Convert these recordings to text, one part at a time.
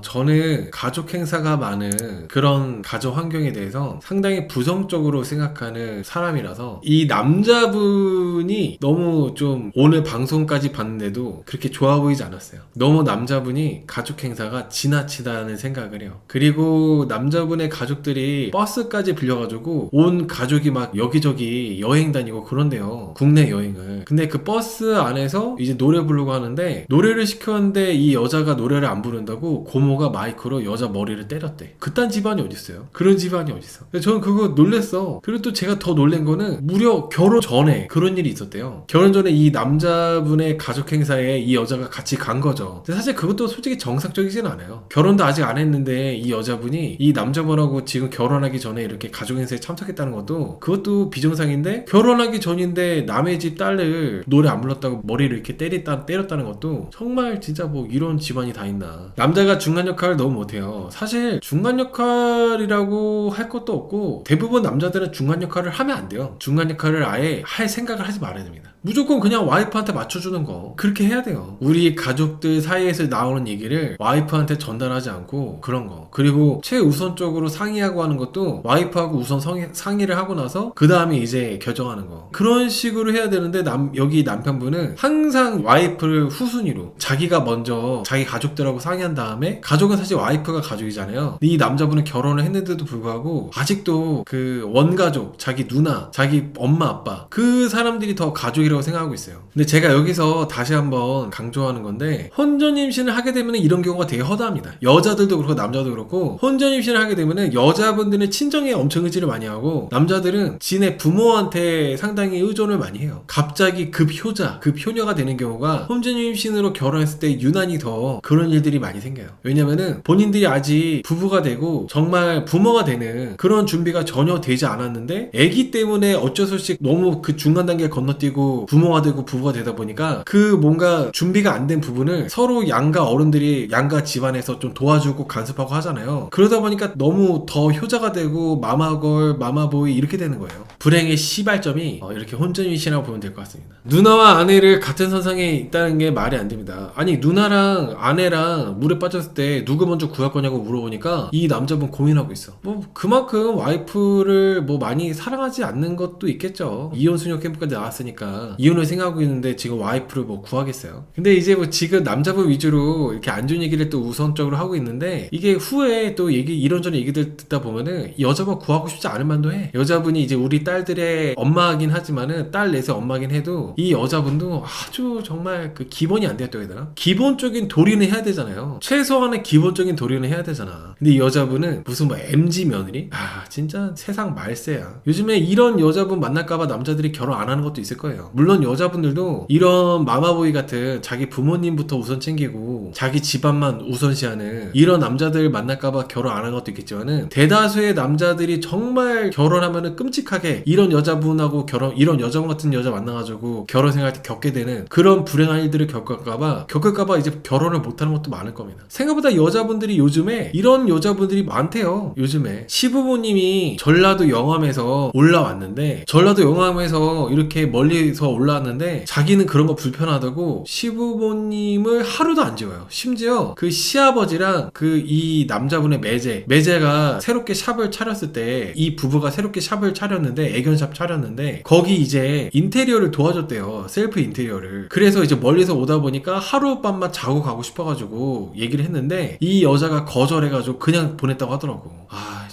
저는 가족 행사가 많은 그런 가족 환경에 대해서 상당히 부정적으로 생각하는 사람이라서 이 남자분이 너무 좀 오늘 방송까지 봤는데도 그렇게 좋아 보이지 않았어요. 너무 남자분이 가족 행사가 지나치다는 생각을 해요. 그리고 남자분의 가족들이 버스까지 빌려가지고 온 가족이 막 여기저기 여행 다니고 그런데요. 국내 여행을. 근데 그 버스 안에서 이제 노래 부르고 하는데 노래를 시켰는데 이 여자가 노래를 안 부른다고 고모가 마이크로 여자 머리를 때렸대. 그딴 집안이 어딨어요? 그런 집안이 어딨어? 근데 저는 그거 놀랬어. 그리고 또 제가 더 놀란 거는 무려 결혼 전에 그런 일이 있었대요. 결혼 전에 이 남자분의 가족 행사에 이 여자가 같이 간 거죠. 근데 사실 그것도 솔직히 정상적이진 않아요. 결혼도 아직 안 했는데 이 여자분이 이 남자분하고 지금 결혼하기 전에 이렇게 가족 행사에 참석했다는 것도 그것도 비정상인데, 결혼하기 전인데 남의 집 딸을 노래 안 불렀다고 머리를 이렇게 때렸다는 것도 정말 진짜 뭐 이런 집안이 다 있나. 남자가 중간 역할을 너무 못해요. 사실 중간 역할이라고 할 것도 없고 대부분 남자들은 중간 역할을 하면 안 돼요. 중간 역할을 아예 할 생각을 하지 말아야 됩니다. 무조건 그냥 와이프한테 맞춰주는 거 그렇게 해야 돼요. 우리 가족들 사이에서 나오는 얘기를 와이프한테 전달하지 않고 그런 거. 그리고 최우선적으로 상의하고 하는 것도 와이프하고 우선 상의를 하고 나서 그 다음에 이제 결정하는 거. 그런 식으로 해야 되는데 여기 남편분은 항상 와이프를 후순위로, 자기가 먼저 자기 가족들하고 상의한 다음에, 가족은 사실 와이프가 가족이잖아요. 이 남자분은 결혼을 했는데도 불구하고 아직도 그 원가족, 자기 누나, 자기 엄마 아빠, 그 사람들이 더 가족이라고 생각하고 있어요. 근데 제가 여기서 다시 한번 강조하는 건데, 혼전 임신을 하게 되면 이런 경우가 되게 허다합니다. 여자들도 그렇고 남자도 그렇고 혼전 임신을 하게 되면 여자분들은 친정에 엄청 의지를 많이 하고 남자들은 지네 부모한테 상당히 의존을 많이 해요. 갑자기 급효자, 급효녀가 되는 경우가 혼전 임신으로 결혼했을 때 유난히 더 그런 일들이 많이 생겨요. 왜냐면은 본인들이 아직 부부가 되고 정말 부모가 되는 그런 준비가 전혀 되지 않았는데 아기 때문에 어쩔 수 없이 너무 그 중간 단계를 건너뛰고 부모가 되고 부부가 되다 보니까 그 뭔가 준비가 안 된 부분을 서로 양가 어른들이, 양가 집안에서 좀 도와주고 간섭하고 하잖아요. 그러다 보니까 너무 더 효자가 되고 마마걸, 마마보이 이렇게 되는 거예요. 불행의 시발점이 이렇게 혼전 임신이라고 보면 될 것 같습니다. 누나와 아내를 같은 선상에 있다는 게 말이 안 됩니다. 아니 누나랑 아내랑 물에 빠졌을 때 누구 먼저 구할 거냐고 물어보니까 이 남자분 고민하고 있어. 뭐 그만큼 와이프를 뭐 많이 사랑하지 않는 것도 있겠죠. 이혼 수녀 캠프까지 나왔으니까 이혼을 생각하고 있는데 지금 와이프를 뭐 구하겠어요. 근데 이제 뭐 지금 남자분 위주로 이렇게 안 좋은 얘기를 또 우선적으로 하고 있는데, 이게 후에 또 이런저런 얘기들 듣다 보면은 여자분 구하고 싶지 않을 만도 해. 여자분이 이제 우리 딸들의 엄마긴 하지만은 딸 넷의 엄마긴 해도 이 여자분도 아주 정말 그 기본이 안 되었다고 해야 되나? 기본적인 도리는 해야 되잖아요. 최소한의 기본적인 도리는 해야 되잖아. 근데 이 여자분은 무슨 뭐 MG 며느리? 진짜 세상 말세야. 요즘에 이런 여자분 만날까봐 남자들이 결혼 안 하는 것도 있을 거예요. 물론 여자분들도 이런 마마보이 같은 자기 부모님부터 우선 챙기고 자기 집안만 우선시하는 이런 남자들 만날까봐 결혼 안 하는 것도 있겠지만은, 대다수의 남자들이 정말 결혼하면은 끔찍하게 이런 여자분하고 이런 여자분 같은 여자 만나가지고 결혼 생활 때 겪게 되는 그런 불행한 일들을 겪을까봐 이제 결혼을 못하는 것도 많을 겁니다. 생각보다 여자분들이 요즘에 이런 여자분들이 많대요. 요즘에 시부모님이 전라도 영암에서 올라왔는데, 전라도 영암에서 이렇게 멀리서 올라왔는데 자기는 그런 거 불편하다고 시부모님을 하루도 안 재워요. 심지어 그 시아버지랑 이 남자분의 매제가 새롭게 샵을 차렸을 때, 이 부부가 새롭게 샵을 차렸는데, 애견샵 차렸는데 거기 이제 인테리어를 도와줬대요. 셀프 인테리어를. 그래서 이제 멀리서 오다 보니까 하룻밤만 자고 가고 싶어가지고 얘기를 했는데 이 여자가 거절해가지고 그냥 보냈다고 하더라고.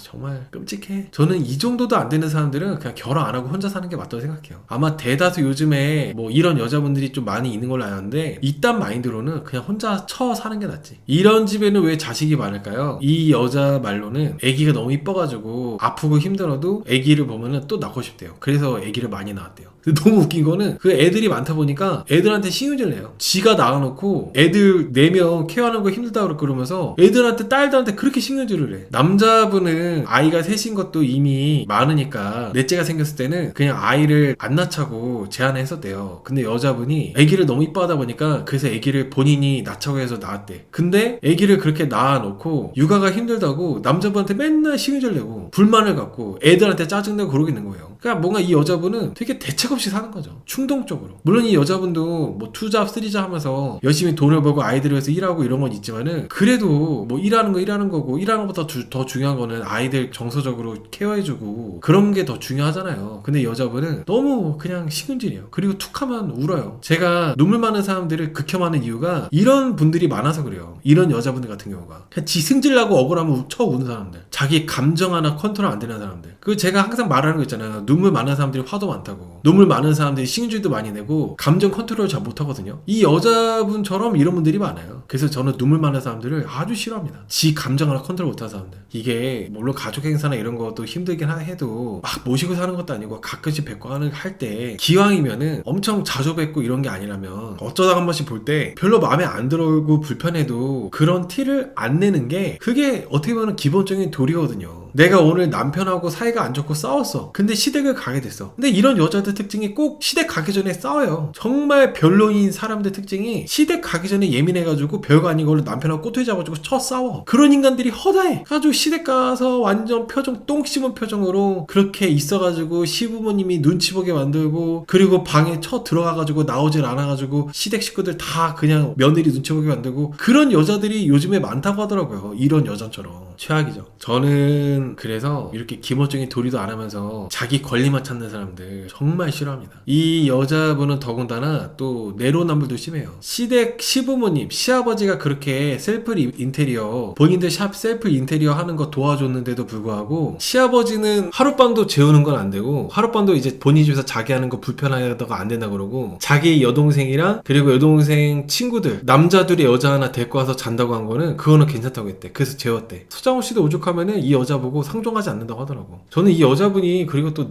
정말 끔찍해. 저는 이 정도도 안 되는 사람들은 그냥 결혼 안 하고 혼자 사는 게 맞다고 생각해요. 아마 대다수 요즘에 뭐 이런 여자분들이 좀 많이 있는 걸로 아는데, 이딴 마인드로는 그냥 혼자 사는 게 낫지. 이런 집에는 왜 자식이 많을까요? 이 여자 말로는 아기가 너무 이뻐가지고 아프고 힘들어도 아기를 보면은 또 낳고 싶대요. 그래서 아기를 많이 낳았대요. 너무 웃긴 거는 그 애들이 많다 보니까 애들한테 신경질 내요. 지가 낳아놓고 애들 4명 케어하는 거 힘들다 그러면서 애들한테, 딸들한테 그렇게 신경질을 해. 남자분은 여자분은 아이가 셋인 것도 이미 많으니까 넷째가 생겼을 때는 그냥 아이를 안 낳자고 제안을 했었대요. 근데 여자분이 아기를 너무 이뻐하다 보니까 그래서 아기를 본인이 낳자고 해서 낳았대. 근데 아기를 그렇게 낳아놓고 육아가 힘들다고 남자분한테 맨날 시기질 내고 불만을 갖고 애들한테 짜증내고 그러고 있는 거예요. 그러니까 뭔가 이 여자분은 되게 대책 없이 사는 거죠. 충동적으로. 물론 이 여자분도 뭐 2잡 3잡 하면서 열심히 돈을 벌고 아이들을 위해서 일하고 이런 건 있지만은 그래도 뭐 일하는 거 일하는 거고 일하는 것보다 더 중요한 거는 아이들 정서적으로 케어해주고 그런 게 더 중요하잖아요. 근데 여자분은 너무 그냥 식은질이에요. 그리고 툭하면 울어요. 제가 눈물 많은 사람들을 극혐하는 이유가 이런 분들이 많아서 그래요. 이런 여자분들 같은 경우가 그냥 지 승질나고 억울하면 쳐 우는 사람들, 자기 감정 하나 컨트롤 안 되는 사람들. 그 제가 항상 말하는 거 있잖아요. 눈물 많은 사람들이 화도 많다고. 눈물 많은 사람들이 식은질도 많이 내고 감정 컨트롤 잘 못하거든요. 이 여자분처럼 이런 분들이 많아요. 그래서 저는 눈물 많은 사람들을 아주 싫어합니다. 지 감정 하나 컨트롤 못하는 사람들. 이게 물론 가족 행사나 이런 것도 힘들긴 해도 막 모시고 사는 것도 아니고 가끔씩 뵙고 할 때 기왕이면은 엄청 자주 뵙고 이런 게 아니라면 어쩌다 한 번씩 볼 때 별로 마음에 안 들고 불편해도 그런 티를 안 내는 게 그게 어떻게 보면 기본적인 도리거든요. 내가 오늘 남편하고 사이가 안 좋고 싸웠어. 근데 시댁을 가게 됐어. 근데 이런 여자들 특징이 꼭 시댁 가기 전에 싸워요. 정말 별로인 사람들 특징이 시댁 가기 전에 예민해가지고 별거 아닌 걸로 남편하고 꼬투리 잡아가지고 쳐 싸워. 그런 인간들이 허다해. 가지고 시댁 가서 완전 표정 똥 씹은 표정으로 그렇게 있어가지고 시부모님이 눈치 보게 만들고 그리고 방에 쳐 들어가가지고 나오질 않아가지고 시댁 식구들 다 그냥 며느리 눈치 보게 만들고 그런 여자들이 요즘에 많다고 하더라고요. 이런 여자처럼. 최악이죠. 저는 그래서 이렇게 기본적인 도리도 안 하면서 자기 권리만 찾는 사람들 정말 싫어합니다. 이 여자분은 더군다나 또 내로남불도 심해요. 시댁 시부모님, 시아버지가 그렇게 셀프 인테리어 본인들 샵 셀프 인테리어 하는 거 도와줬는데도 불구하고 시아버지는 하룻밤도 재우는 건 안 되고 하룻밤도 이제 본인 집에서 자기 하는 거 불편하다가 안 된다 그러고 자기 여동생이랑 그리고 여동생 친구들 남자들이 여자 하나 데리고 와서 잔다고 한 거는 그거는 괜찮다고 했대. 그래서 재웠대. 서장훈 씨도 오죽하면은 이 여자 보고 상종하지 않는다고 하더라고. 저는 이 여자분이 그리고 또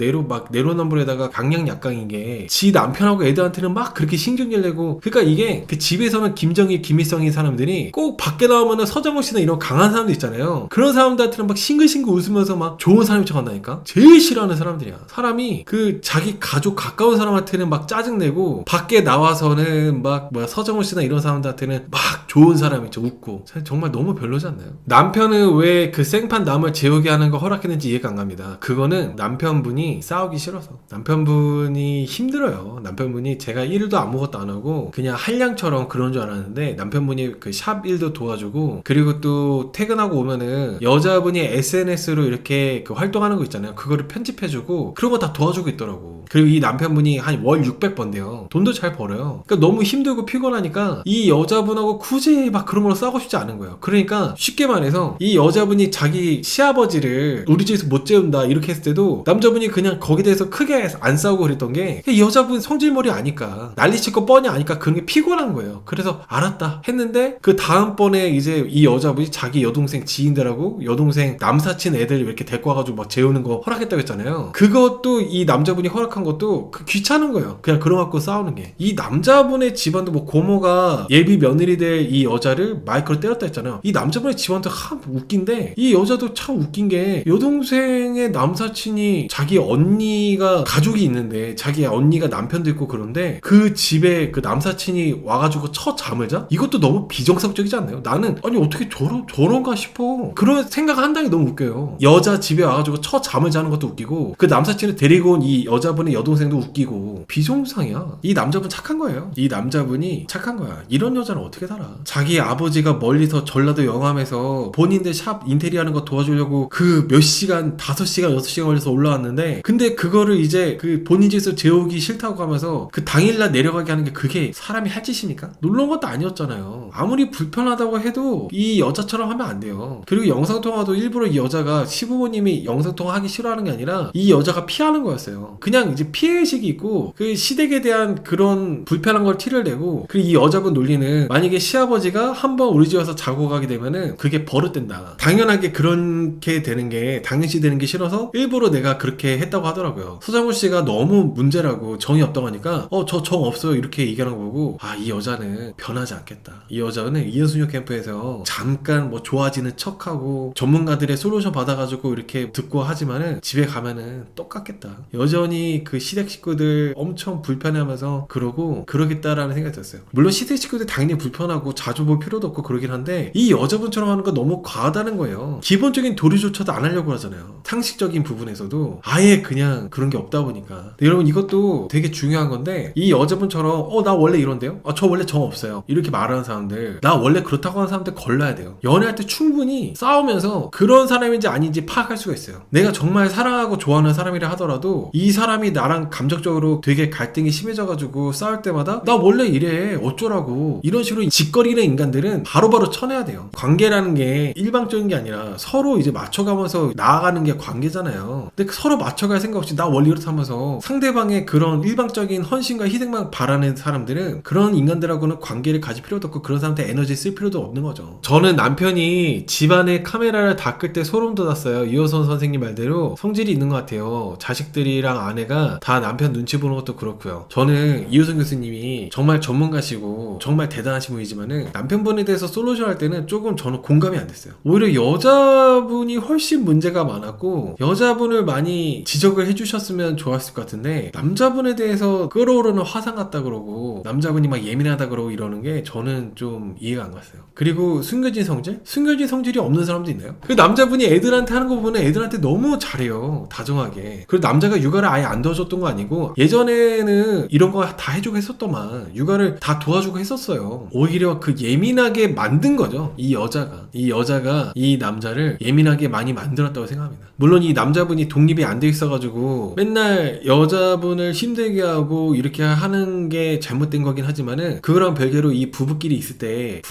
내로남불에다가 강약약강인 게 지 남편하고 애들한테는 막 그렇게 신경질 내고 그러니까 이게 그 집에서는 김정일 김일성인 사람들이 꼭 밖에 나오면은 서장훈 씨나 이런 강한 사람들 있잖아요. 그런 사람들한테는 막 싱글싱글 웃으면서 막 좋은 사람인 척 한다니까. 제일 싫어하는 사람들이야. 사람이 그 자기 가족 가까운 사람한테는 막 짜증내고 밖에 나와서는 막 뭐야 서장훈 씨나 이런 사람들한테는 막 좋은 사람인 척 웃고 정말 너무 별로지 않나요? 남편은 왜 그 생판 남을 재우게 하는 거 허락했는지 이해가 안 갑니다. 그거는 남편분이 싸우기 싫어서. 남편분이 힘들어요. 남편분이 제가 일도 아무것도 안 하고 그냥 한량처럼 그런 줄 알았는데 남편분이 그 샵 일도 도와주고 그리고 또 퇴근하고 오면은 여자분이 SNS로 이렇게 그 활동하는 거 있잖아요. 그거를 편집해주고 그런 거 다 도와주고 있더라고. 그리고 이 남편분이 한 월 600번대요. 돈도 잘 벌어요. 그러니까 너무 힘들고 피곤하니까 이 여자분하고 굳이 막 그런 걸로 싸우고 싶지 않은 거예요. 그러니까 쉽게 말해서 이 여자분이 자기 시아버지를 우리 집에서 못 재운다 이렇게 했을 때도 남자분이 그냥 거기에 대해서 크게 안 싸우고 그랬던 게 이 여자분 성질머리 아니까 난리칠 거 뻔히 아니까 그런 게 피곤한 거예요. 그래서 알았다 했는데 그 다음번에 이제 이 여자분이 자기 여동생 지인들하고 여동생 남사친 애들 이렇게 데리고 와가지고 막 재우는 거 허락했다고 했잖아요. 그것도 이 남자분이 허락한 것도 귀찮은 거예요. 그냥 그런 거 갖고 싸우는 게. 이 남자분의 집안도 뭐 고모가 예비 며느리 될 이 여자를 마이크로 때렸다 했잖아요. 이 남자분의 집안도 참 웃긴데 이 여자도 참 웃긴 게 여동생의 남사친이 자기 언니가 가족이 있는데 자기 언니가 남편도 있고 그런데 그 집에 그 남사친이 와가지고 첫 잠을 자? 이것도 너무 비정상적이지 않나요? 나는 아니 어떻게 저런가 싶어. 그런 생각 한다는 게 너무 웃겨요. 여자 집에 와가지고 첫 잠을 자는 것도 웃기고 그 남사친을 데리고 온 이 여자분의 여동생도 웃기고 비정상이야. 이 남자분 착한 거예요. 이 남자분이 착한 거야. 이런 여자는 어떻게 살아? 자기 아버지가 멀리서 전라도 영암에서 본인들 샵 인테리어 하는 거 도와주려고 그 몇 시간 5시간 6시간 걸려서 올라왔는데 근데 그거를 이제 그 본인 집에서 재우기 싫다고 하면서 그 당일날 내려가게 하는 게 그게 사람이 할 짓입니까? 놀러 온 것도 아니었잖아요. 아무리 불편하다고 해도 이 여자처럼 하면 안 돼요. 그리고 영상통화도 일부러 이 여자가 시부모님이 영상통화 하기 싫어하는 게 아니라 이 여자가 피하는 거였어요. 그냥 이제 피해의식이 있고 그 시댁에 대한 그런 불편한 걸 티를 내고, 그리고 이 여자분 논리는 만약에 시아버지가 한번 우리 집에 와서 자고 가게 되면은 그게 버릇된다. 당연하게 그렇게 되는 게 당연시 되는 게 싫어서 일부러 내가 그렇게 했다고 하더라고요. 서장훈 씨가 너무 문제라고 정이 없다고 하니까 저 정 없어요 이렇게 얘기하는 거 보고, 아, 이 여자는 변하지 않겠다. 이 여자는 이현숙 캠프에서 잠깐 뭐 좋아지는 척하고 전문가들의 솔루션 받아가지고 이렇게 듣고 하지만은 집에 가면은 똑같겠다. 여전히 그 시댁 식구들 엄청 불편해하면서 그러고 그러겠다라는 생각이 들었어요. 물론 시댁 식구들 당연히 불편하고 자주 볼 필요도 없고 그러긴 한데 이 여자분처럼 하는 거 너무 과하다는 거예요. 기본적인 도리조차도 안 하려고 하잖아요. 상식적인 부분에서도 아예 그냥 그런 게 없다 보니까. 여러분 이것도 되게 중요한 건데, 이 여자분처럼 나 원래 이런데요? 저 원래 정 없어요 이렇게 말하는 사람들, 나 원래 그렇다고 하는 사람들 걸러야 돼요. 연애할 때 충분히 싸우면서 그런 사람인지 아닌지 파악할 수가 있어요. 내가 정말 사랑하고 좋아하는 사람이라 하더라도 이 사람이 나랑 감정적으로 되게 갈등이 심해져가지고 싸울 때마다 나 원래 이래 어쩌라고 이런 식으로 짓거리는 인간들은 바로바로 쳐내야 돼요. 관계라는 게 일방적인 게 아니라 서로 이제 맞춰가면서 나아가는 게 관계잖아요. 근데 서로 맞춰갈 생각 없이 나 원래 이렇다 하면서 상대방의 그런 일방적인 헌신과 희생만 바라는 사람들은 그런 인간들하고는 관계를 가질 필요도 없고 그런 사람한테 에너지 쓸 필요도 없는 거죠. 저는 남편이 집안에 카메라를 다 끌 때 소름 돋았어요. 이호선 선생님 말대로 성질이 있는 것 같아요. 자식들이랑 아내가 다 남편 눈치 보는 것도 그렇고요. 저는 이호선 교수님이 정말 전문가시고 정말 대단하신 분이지만은 남편분에 대해서 솔루션 할 때는 조금 저는 공감이 안 됐어요. 오히려 여자분이 훨씬 문제가 많았고 여자분을 많이 지적을 해주셨으면 좋았을 것 같은데, 남자분에 대해서 끓어오르는 화상 같다 그러고 남자분이 막 예민하다 그러고 이러는 게 저는 좀 이해가 안 갔어요. 그리고 숨겨진 성질? 숨겨진 성질이 없는 사람도 있나요? 그 남자분이 애들한테 하는 거 보면 애들한테 너무 잘해요. 다정하게. 그리고 남자가 육아를 아예 안 도와줬던 거 아니고 예전에는 이런 거 다 해주고 했었더만 육아를 다 도와주고 했었어요. 오히려 그 예민하게 만든 거죠. 이 여자가 이 남자를 예민하게 많이 만들었다고 생각합니다. 물론 이 남자분이 독립이 안 돼 있어가지고 맨날 여자분을 힘들게 하고 이렇게 하는 게 잘못된 거긴 하지만은 그거랑 별개로 이 부부끼리 있을 때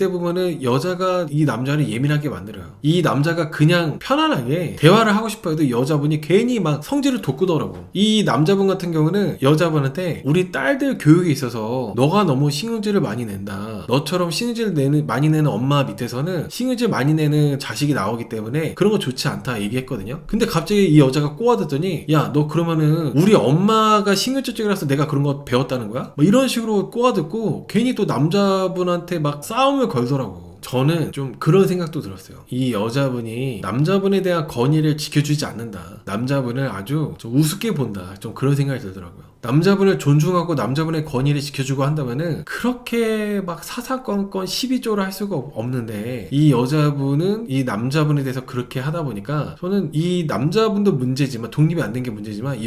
보면은 여자가 이 남자를 예민하게 만들어요. 이 남자가 그냥 편안하게 대화를 하고 싶어 해도 여자분이 괜히 막 성질을 돋구더라고. 이 남자분 같은 경우는 여자분한테 우리 딸들 교육에 있어서 너가 너무 신경질을 많이 낸다. 너처럼 신경질 많이 내는 엄마 밑에서는 신경질 많이 내는 자식이 나오기 때문에 그런 거 좋지 않다 얘기했거든요. 근데 갑자기 이 여자가 꼬아듣더니 야, 너 그러면은 우리 엄마가 신경질적이라서 내가 그런 거 배웠다는 거야? 뭐 이런 식으로 꼬아듣고 괜히 또 남자분한테 막 싸움을 걸더라고. 저는 좀 그런 생각도 들었어요. 이 여자분이 남자분에 대한 권위를 지켜주지 않는다. 남자분을 아주 좀 우습게 본다. 좀 그런 생각이 들더라고요. 남자분을 존중하고 남자분의 권위를 지켜주고 한다면은 그렇게 막 사사건건 시비조를 할 수가 없는데, 이 여자분은 이 남자분에 대해서 그렇게 하다 보니까 저는 이 남자분도 문제지만, 독립이 안 된 게 문제지만 이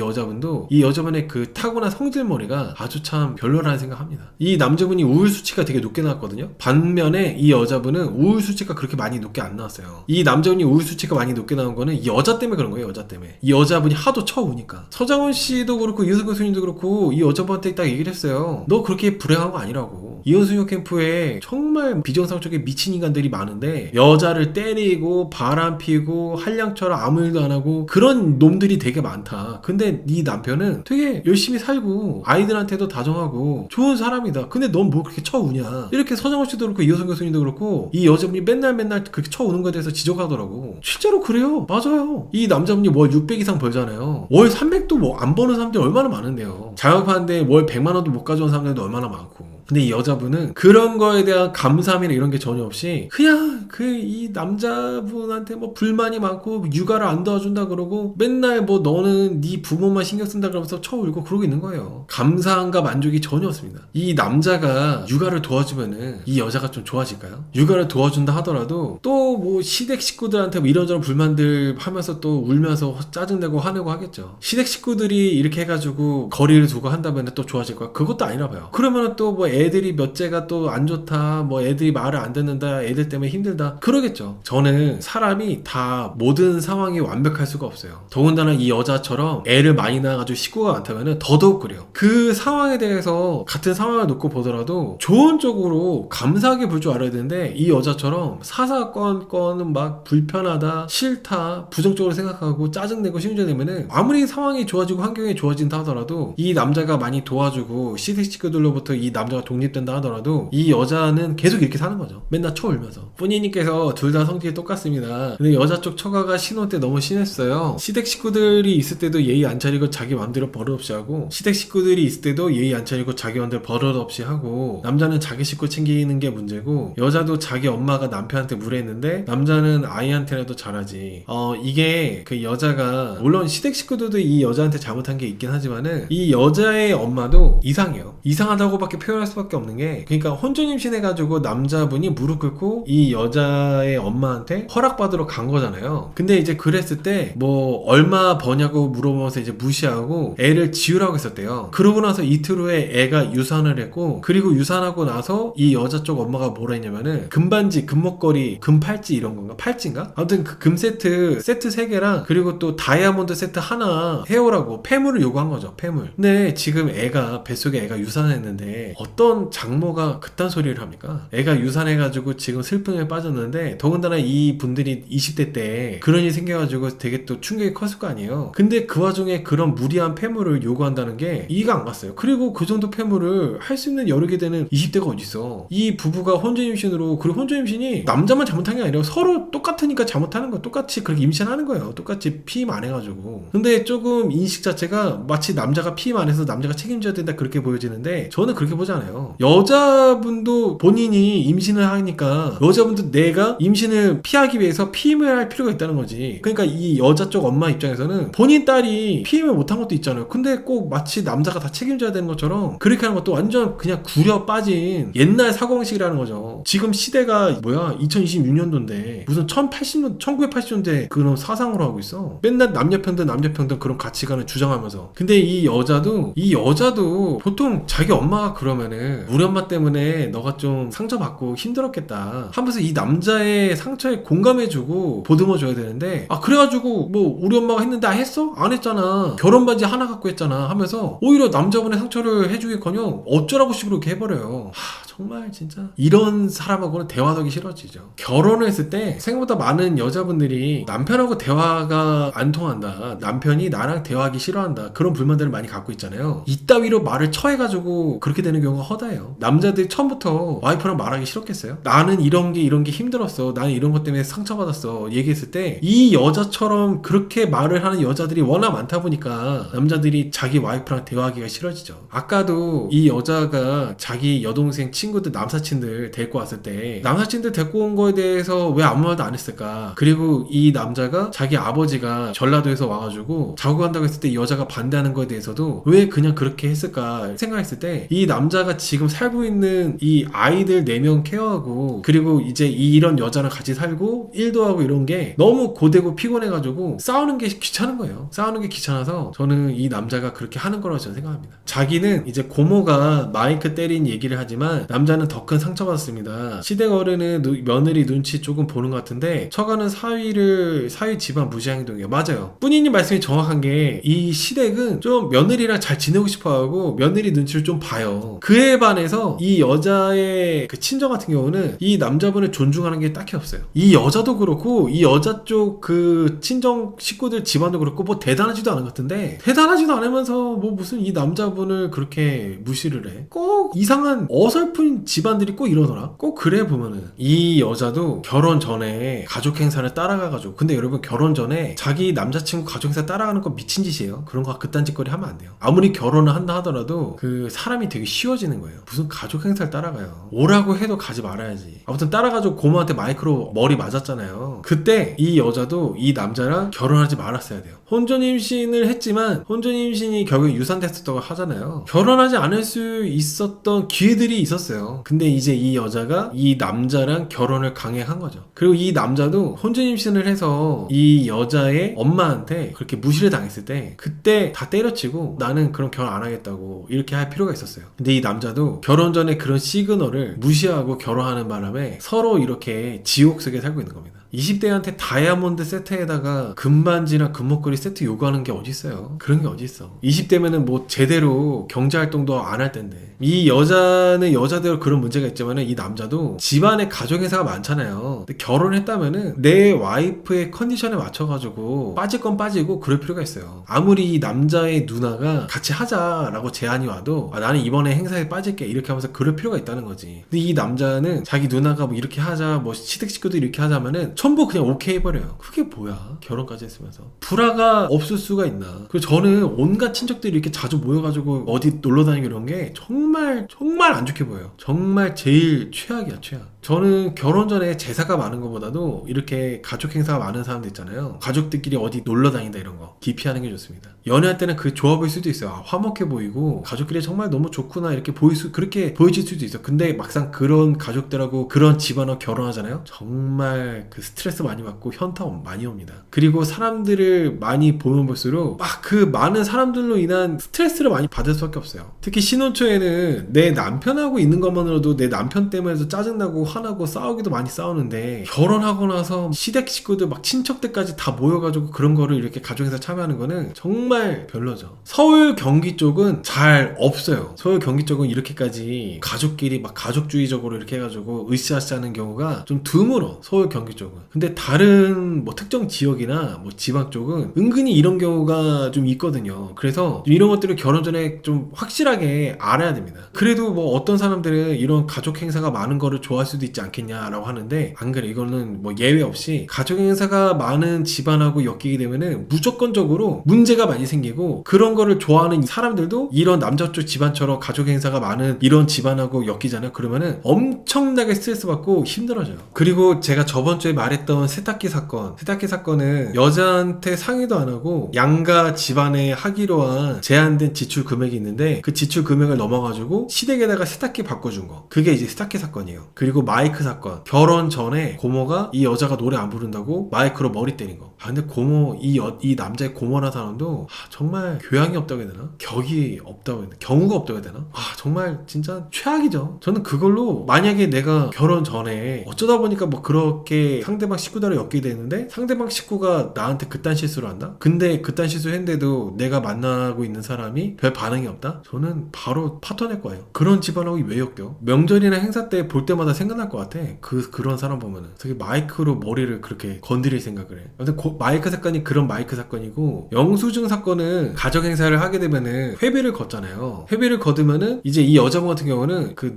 여자분의 그 타고난 성질머리가 아주 참 별로라는 생각합니다. 이 남자분이 우울 수치가 되게 높게 나왔거든요. 반면에 이 여자분은 우울 수치가 그렇게 많이 높게 안 나왔어요. 이 남자분이 우울 수치가 많이 높게 나온 거는 이 여자 때문에 그런 거예요. 여자 때문에. 이 여자분이 하도 쳐우니까. 서장훈 씨도 그렇고 이효석 교수님도 그렇고 이 여자분한테 딱 얘기를 했어요. 너 그렇게 불행한 거 아니라고. 이현숙 캠프에 정말 비정상적인 미친 인간들이 많은데 여자를 때리고 바람 피고 한량처럼 아무 일도 안 하고 그런 놈들이 되게 많다. 근데 네 남편은 되게 열심히 살고 아이들한테도 다정하고 좋은 사람이다. 근데 넌 뭐 그렇게 쳐우냐. 이렇게 서장훈 씨도 그렇고 이효석 교수님도 그렇고 이 여자분이 맨날 그렇게 쳐우는 거에 대해서 지적하더라고. 실제로 그래요. 맞아요. 이 남자분이 월 600 이상 벌잖아요. 월 300도 뭐 안 버는 사람들이 얼마나 많은데요. 자영업하는데 월 100만 원도 못 가져온 사람들도 얼마나 많고. 근데 이 여자분은 그런 거에 대한 감사함이나 이런 게 전혀 없이 그냥 이 남자분한테 뭐 불만이 많고 육아를 안 도와준다 그러고 맨날 뭐 너는 네 부모만 신경 쓴다 그러면서 쳐울고 그러고 있는 거예요. 감사함과 만족이 전혀 없습니다. 이 남자가 육아를 도와주면은 이 여자가 좀 좋아질까요? 육아를 도와준다 하더라도 또 뭐 시댁 식구들한테 뭐 이런저런 불만들 하면서 또 울면서 짜증내고 화내고 하겠죠. 시댁 식구들이 이렇게 해가지고 거리를 두고 한다면 또 좋아질 거야? 그것도 아니라 봐요. 그러면은 또 뭐 애들이 몇째가 또 안 좋다, 뭐 애들이 말을 안 듣는다, 애들 때문에 힘들다 그러겠죠. 저는 사람이 다 모든 상황이 완벽할 수가 없어요. 더군다나 이 여자처럼 애를 많이 낳아가지고 식구가 많다면 더더욱 그래요. 그 상황에 대해서 같은 상황을 놓고 보더라도 좋은 쪽으로 감사하게 볼 줄 알아야 되는데, 이 여자처럼 사사건건은 막 불편하다, 싫다, 부정적으로 생각하고 짜증내고 심지어내면은 아무리 상황이 좋아지고 환경이 좋아진다 하더라도, 이 남자가 많이 도와주고 시댁 식구들로부터 이 남자가 독립된다 하더라도 이 여자는 계속 이렇게 사는 거죠. 맨날 쳐울면서. 뿌니님께서 둘 다 성질이 똑같습니다. 근데 여자 쪽 처가가 신혼 때 너무 심했어요. 시댁 식구들이 있을 때도 예의 안 차리고 자기 맘대로 버릇없이 하고, 시댁 식구들이 있을 때도 예의 안 차리고 자기 맘대로 버릇없이 하고, 남자는 자기 식구 챙기는 게 문제고 여자도 자기 엄마가 남편한테 무례했는데 남자는 아이한테라도 잘하지. 이게 그 여자가, 물론 시댁 식구들도 이 여자한테 잘못한 게 있긴 하지만은 이 여자의 엄마도 이상해요. 이상하다고밖에 표현할 수밖에 없는 게, 그러니까 혼전 임신해가지고 남자분이 무릎 꿇고 이 여자의 엄마한테 허락받으러 간 거잖아요. 근데 이제 그랬을 때 뭐 얼마 버냐고 물어보면서 이제 무시하고 애를 지우라고 했었대요. 그러고 나서 이틀 후에 애가 유산을 했고, 그리고 유산하고 나서 이 여자 쪽 엄마가 뭐라 했냐면은 금반지, 금목걸이, 금팔찌 이런 건가? 팔찌인가? 아무튼 그 금 세트 3개랑 그리고 또 다이아몬드 세트 하나 해오라고 폐물을 요구한 거죠. 폐물. 근데 지금 애가, 뱃속에 애가 유산했는데 어떤 장모가 그딴 소리를 합니까? 애가 유산해가지고 지금 슬픔에 빠졌는데, 더군다나 이 분들이 20대 때 그런 일이 생겨가지고 되게 또 충격이 컸을 거 아니에요. 근데 그 와중에 그런 무리한 폐물을 요구한다는 게 이해가 안 갔어요. 그리고 그 정도 폐물을 할 수 있는 여력이 되는 20대가 어딨어. 이 부부가 혼전 임신으로, 그리고 혼전 임신이 남자만 잘못한 게 아니라 서로 똑같으니까 잘못하는 거, 똑같이 그렇게 임신하는 거예요. 똑같이 피임 안 해가지고. 근데 조금 인식 자체가 마치 남자가 피임 안 해서 남자가 책임져야 된다 그렇게 보여지는데, 저는 그렇게 보지 않아요. 여자분도 본인이 임신을 하니까 여자분도 내가 임신을 피하기 위해서 피임을 할 필요가 있다는 거지. 그러니까 이 여자 쪽 엄마 입장에서는 본인 딸이 피임을 못한 것도 있잖아요. 근데 꼭 마치 남자가 다 책임져야 되는 것처럼 그렇게 하는 것도 완전 그냥 구려 빠진 옛날 사고방식이라는 거죠. 지금 시대가 뭐야, 2026년도인데 무슨 1980년대 그런 사상으로 하고 있어. 맨날 남녀평등 그런 가치관을 주장하면서. 근데 이 여자도 보통 자기 엄마가 그러면은 우리 엄마 때문에 너가 좀 상처받고 힘들었겠다 하면서 이 남자의 상처에 공감해주고 보듬어줘야 되는데, 그래가지고 뭐 우리 엄마가 했는데 했어? 안 했잖아. 결혼 반지 하나 갖고 했잖아 하면서 오히려 남자분의 상처를 해주기커녕 어쩌라고 식으로 이렇게 해버려요. 정말 진짜 이런 사람하고는 대화하기 싫어지죠. 결혼을 했을 때 생각보다 많은 여자분들이 남편하고 대화가 안 통한다, 남편이 나랑 대화하기 싫어한다, 그런 불만들을 많이 갖고 있잖아요. 이따위로 말을 처해가지고 그렇게 되는 경우가 허다해요. 남자들이 처음부터 와이프랑 말하기 싫었겠어요? 나는 이런 게 힘들었어, 나는 이런 것 때문에 상처받았어 얘기했을 때, 이 여자처럼 그렇게 말을 하는 여자들이 워낙 많다 보니까 남자들이 자기 와이프랑 대화하기가 싫어지죠. 아까도 이 여자가 자기 여동생 친구들, 남사친들 데리고 왔을 때 남사친들 데리고 온 거에 대해서 왜 아무 말도 안 했을까? 그리고 이 남자가 자기 아버지가 전라도에서 와가지고 자고 간다고 했을 때 이 여자가 반대하는 거에 대해서도 왜 그냥 그렇게 했을까 생각했을 때, 이 남자가 지금 살고 있는 이 아이들 4명 케어하고, 그리고 이제 이런 여자랑 같이 살고 일도 하고 이런 게 너무 고되고 피곤해가지고 싸우는 게 귀찮은 거예요. 싸우는 게 귀찮아서 저는 이 남자가 그렇게 하는 거라고 저는 생각합니다. 자기는 이제 고모가 마이크 때린 얘기를 하지만 남자는 더 큰 상처받았습니다. 시댁 어른은 며느리 눈치 조금 보는 것 같은데 처가는 사위 집안 무시 행동이에요. 맞아요. 뿌니님 말씀이 정확한 게, 이 시댁은 좀 며느리랑 잘 지내고 싶어하고 며느리 눈치를 좀 봐요. 그에 반해서 이 여자의 그 친정 같은 경우는 이 남자분을 존중하는 게 딱히 없어요. 이 여자도 그렇고 이 여자 쪽 그 친정 식구들 집안도 그렇고 뭐 대단하지도 않은 것 같은데, 대단하지도 않으면서 뭐 무슨 이 남자분을 그렇게 무시를 해. 꼭 이상한 어설픈 집안들이 꼭 이러더라. 꼭 그래 보면은. 이 여자도 결혼 전에 가족 행사를 따라가가지고, 근데 여러분 결혼 전에 자기 남자친구 가족 행사 따라가는 거 미친 짓이에요. 그런 거 그딴 짓거리 하면 안 돼요. 아무리 결혼을 한다 하더라도 그 사람이 되게 쉬워지는 거예요. 무슨 가족 행사를 따라가요. 오라고 해도 가지 말아야지. 아무튼 따라가지고 고모한테 마이크로 머리 맞았잖아요. 그때 이 여자도 이 남자랑 결혼하지 말았어야 돼요. 혼전 임신을 했지만 혼전 임신이 결국 유산됐었다고 하잖아요. 결혼하지 않을 수 있었던 기회들이 있었어요. 근데 이제 이 여자가 이 남자랑 결혼을 강행한 거죠. 그리고 이 남자도 혼전 임신을 해서 이 여자의 엄마한테 그렇게 무시를 당했을 때 그때 다 때려치고 나는 그럼 결혼 안 하겠다고 이렇게 할 필요가 있었어요. 근데 이 남자도 결혼 전에 그런 시그널을 무시하고 결혼하는 바람에 서로 이렇게 지옥 속에 살고 있는 겁니다. 20대한테 다이아몬드 세트에다가 금반지나 금목걸이 세트 요구하는 게 어딨어요. 그런 게 어딨어. 20대면은 뭐 제대로 경제활동도 안 할 텐데. 이 여자는 여자대로 그런 문제가 있지만은 이 남자도 집안에 가족회사가 많잖아요. 근데 결혼했다면은 내 와이프의 컨디션에 맞춰가지고 빠질 건 빠지고 그럴 필요가 있어요. 아무리 이 남자의 누나가 같이 하자라고 제안이 와도 나는 이번에 행사에 빠질게 이렇게 하면서 그럴 필요가 있다는 거지. 근데 이 남자는 자기 누나가 뭐 이렇게 하자 뭐 시댁 식구도 이렇게 하자면은 전부 그냥 오케이 해버려요. 그게 뭐야? 결혼까지 했으면서 불화가 없을 수가 있나? 그리고 저는 온갖 친척들이 이렇게 자주 모여가지고 어디 놀러 다니고 이런 게 정말 안 좋게 보여요. 정말 제일 최악이야, 최악. 저는 결혼 전에 제사가 많은 것보다도 이렇게 가족 행사가 많은 사람들 있잖아요. 가족들끼리 어디 놀러 다닌다 이런 거 기피하는 게 좋습니다. 연애할 때는 그게 좋아 보일 수도 있어요. 화목해 보이고 가족끼리 정말 너무 좋구나 이렇게 그렇게 보여질 수도 있어. 근데 막상 그런 가족들하고 그런 집안하고 결혼하잖아요. 정말 그 스트레스 많이 받고 현타 많이 옵니다. 그리고 사람들을 많이 보면 볼수록 막 그 많은 사람들로 인한 스트레스를 많이 받을 수밖에 없어요. 특히 신혼초에는 내 남편하고 있는 것만으로도 내 남편 때문에도 짜증나고 화나고 싸우기도 많이 싸우는데 결혼하고 나서 시댁 식구들 막 친척들까지 다 모여가지고 그런 거를 이렇게 가족에서 참여하는 거는 정말 별로죠. 서울 경기 쪽은 잘 없어요. 서울 경기 쪽은 이렇게까지 가족끼리 막 가족주의적으로 이렇게 해가지고 으쌰으쌰 하는 경우가 좀 드물어. 서울 경기 쪽은. 근데 다른 뭐 특정 지역이나 뭐 지방 쪽은 은근히 이런 경우가 좀 있거든요. 그래서 이런 것들을 결혼 전에 좀 확실하게 알아야 됩니다. 그래도 뭐 어떤 사람들은 이런 가족 행사가 많은 거를 좋아할 수도 있지 않겠냐라고 하는데 안 그래. 이거는 뭐 예외 없이 가족 행사가 많은 집안하고 엮이게 되면은 무조건적으로 문제가 많이 생기고 그런 거를 좋아하는 사람들도 이런 남자 쪽 집안처럼 가족 행사가 많은 이런 집안하고 엮이잖아요. 그러면은 엄청나게 스트레스 받고 힘들어져요. 그리고 제가 저번 주에 말했던 세탁기 사건은 여자한테 상의도 안 하고 양가 집안에 하기로 한 제한된 지출 금액이 있는데 그 지출 금액을 넘어가지고 시댁에다가 세탁기 바꿔준 거. 그게 이제 세탁기 사건이에요. 그리고 마이크 사건. 결혼 전에 고모가 이 여자가 노래 안 부른다고 마이크로 머리 때린 거. 근데 고모 이 남자의 고모라는 사람도 정말 교양이 없다고 해야 되나? 격이 없다고 해야 되나? 경우가 없다고 해야 되나? 정말 진짜 최악이죠. 저는 그걸로 만약에 내가 결혼 전에 어쩌다 보니까 뭐 그렇게 상대방 식구들을 엮게 되는데 상대방 식구가 나한테 그딴 실수를 한다? 근데 그딴 실수 했는데도 내가 만나고 있는 사람이 별 반응이 없다? 저는 바로 파토낼 거예요. 그런 집안하고 왜 엮여? 명절이나 행사 때 볼 때마다 생각날 것 같아. 그런 사람 보면은 되게 마이크로 머리를 그렇게 건드릴 생각을 해. 근데 마이크 사건이 그런 마이크 사건이고 영수증 사건은 가족 행사를 하게 되면은 회비를 걷잖아요. 회비를 걷으면은 이제 이 여자분 같은 경우는 그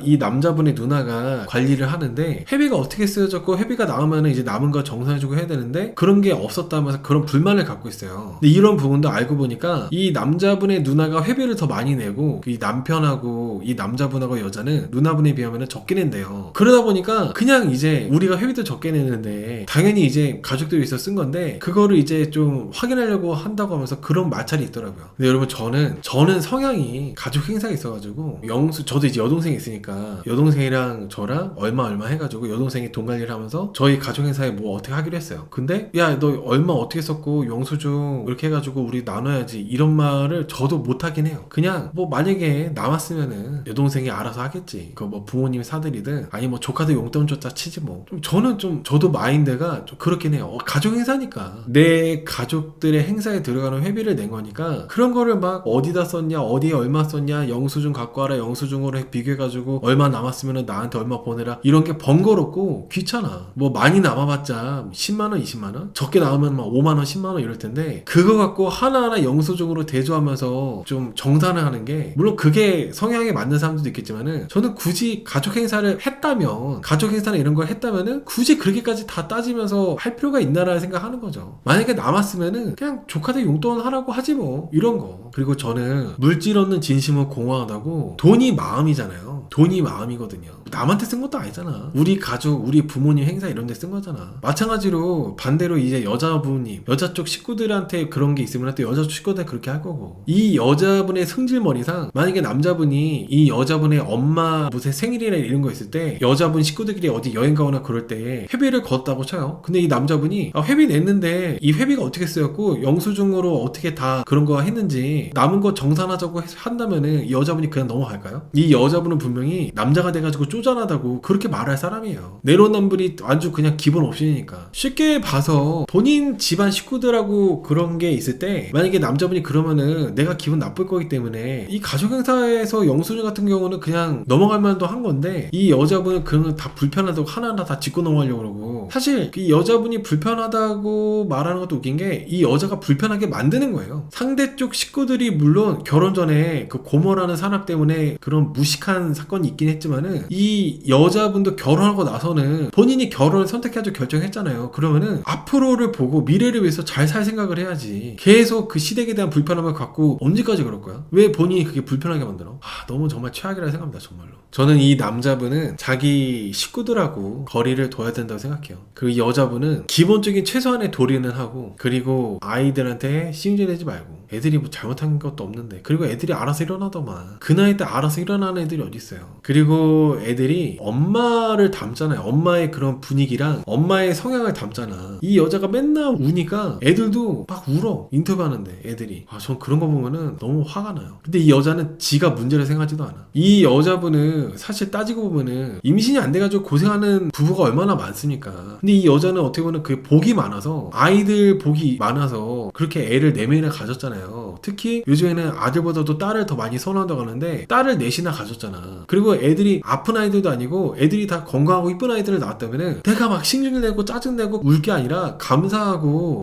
이 남자분의 누나가 관리를 하는데 회비가 어떻게 쓰여졌고 회비가 나오면은 이제 남은 거 정산해주고 해야 되는데 그런 게 없었다면서 그런 불만을 갖고 있어요. 근데 이런 부분도 알고 보니까 이 남자분의 누나가 회비를 더 많이 내고 이 남편하고 이 남자분하고 여자는 누나분에 비하면 적게 낸대요. 그러다 보니까 그냥 이제 우리가 회비도 적게 내는데 당연히 이제 가족들이 있어 쓴 건데 그거를 이제 좀 확인하려고 한다고 하면서 그런 마찰이 있더라고요. 근데 여러분 저는 성향이 가족 행사가 있어가지고 저도 이제 여동생이 있으니까 여동생이랑 저랑 얼마 해가지고 여동생이 돈 관리를 하면서 저희 가족 행사에 뭐 어떻게 하기로 했어요. 근데 야 너 얼마 어떻게 썼고 영수증 이렇게 해가지고 우리 나눠야지 이런 말을 저도 못하긴 해요. 그냥 뭐 만약에 남았으면은 여동생이 알아서 하겠지. 그 뭐 부모님이 사드리든 아니 뭐 조카들 용돈 줬다 치지 뭐. 저도 마인드가 좀 그렇긴 해요. 가족 행사니까 내 가족들의 행사에 들어가는 회비를 낸 거니까 그런 거를 막 어디다 썼냐 어디에 얼마 썼냐 영수증 갖고 와라 영수증으로 비교해가지고 얼마 남았으면 나한테 얼마 보내라 이런 게 번거롭고 귀찮아. 뭐 많이 남아봤자 10만원 20만원 적게 나오면 막 5만원 10만원 이럴 텐데 그거 갖고 하나하나 영수증으로 대조하면서 좀 정산을 하는 게 물론 그게 성향에 맞는 사람들도 있겠지만은 저는 굳이 가족 행사를 했다면, 가족 행사나 이런 걸 했다면은 굳이 그렇게까지 다 따지면서 할 필요가 있나라는 생각하는 거죠. 만약에 남았으면은 그냥 조카들 용돈 하라고 하지 뭐, 이런 거. 그리고 저는 물질 얻는 진심은 공허하다고, 돈이 마음이잖아요. 돈이 마음이거든요. 남한테 쓴 것도 아니잖아. 우리 가족, 우리 부모님 행사 이런 데 쓴 거잖아. 마찬가지로 반대로 이제 여자부모님, 여자 쪽 식구들한테 그런 게 있으면 또 여자 쪽 식구들 그렇게 할 거고, 이 여자분의 승질머리상 만약에 남자분이 이 여자분의 엄마 무슨 생일이나 이런 거 있을 때 여자분 식구들끼리 어디 여행 가거나 그럴 때 회비를 걷었다고 쳐요. 근데 이 남자분이 회비 냈는데 이 회비가 어떻게 쓰였고 영수증으로 어떻게 다 그런 거 했는지 남은 거 정산하자고 한다면은 이 여자분이 그냥 넘어갈까요? 이 여자분은 분명히 남자가 돼가지고 쪼잔하다고 그렇게 말할 사람이에요. 내로남불이 아주 그냥 기본 없이니까. 쉽게 봐서 본인 집안 식구들하고 그런 게 있을 때 만약에 남자분이 그러면은 내가 기분 나쁠 거기 때문에 이 가족 행사에서 영수증 같은 경우는 그냥 넘어갈 만도 한 건데, 이 여자분은 그러면 다 불편하다고 하나하나 다 짚고 넘어가려고 그러고, 사실 이 여자분이 불편하다고 말하는 것도 웃긴 게 이 여자가 불편하게 만드는 거예요. 상대 쪽 식구들이 물론 결혼 전에 그 고모라는 사람 때문에 그런 무식한 사건이 있긴 했지만은 이 여자분도 결혼하고 나서는 본인이 결혼을 선택해가지고 결정했잖아요. 그러면은 앞으로를 보고 미래를 위해서 잘 살 생각을 해야지. 계속 그 시댁에 대한 불편함을 갖고 언제까지 그럴 거야? 왜 본인이 그게 불편하게 만들어? 너무 정말 최악이라고 생각합니다. 정말로. 저는 이 남자분은 자기 식구들하고 거리를 둬야 된다고 생각해요. 그 여자분은 기본적인 최소한의 도리는 하고, 그리고 아이들한테 싱질내지 말고, 애들이 뭐 잘못한 것도 없는데, 그리고 애들이 알아서 일어나더만. 그 나이 때 알아서 일어나는 애들이 어디 있어요. 그리고 애들이 엄마를 닮잖아요. 엄마의 그런 분위기랑 엄마의 성향을 닮잖아. 이 여자가 맨날 우니까 애들도 막 울어. 인터뷰하는데 애들이. 전 그런 거 보면은 너무 화가 나요. 근데 이 여자는 지가 문제를 생각하지도 않아. 이 여자분은 사실 따지고 보면은 임신이 안 돼가지고 고생하는 부부가 얼마나 많습니까? 근데 이 여자는 어떻게 보면 그 복이 많아서, 아이들 복이 많아서 그렇게 애를 4명이나 가졌잖아요. 특히 요즘에는 아들보다도 딸을 더 많이 선호한다고 하는데 딸을 4이나 가졌잖아. 그리고 애들이 아픈 아이들도 아니고 애들이 다 건강하고 이쁜 아이들을 낳았다면은 내가 막 싱글내고 짜증내고 울 게 아니라 감사하고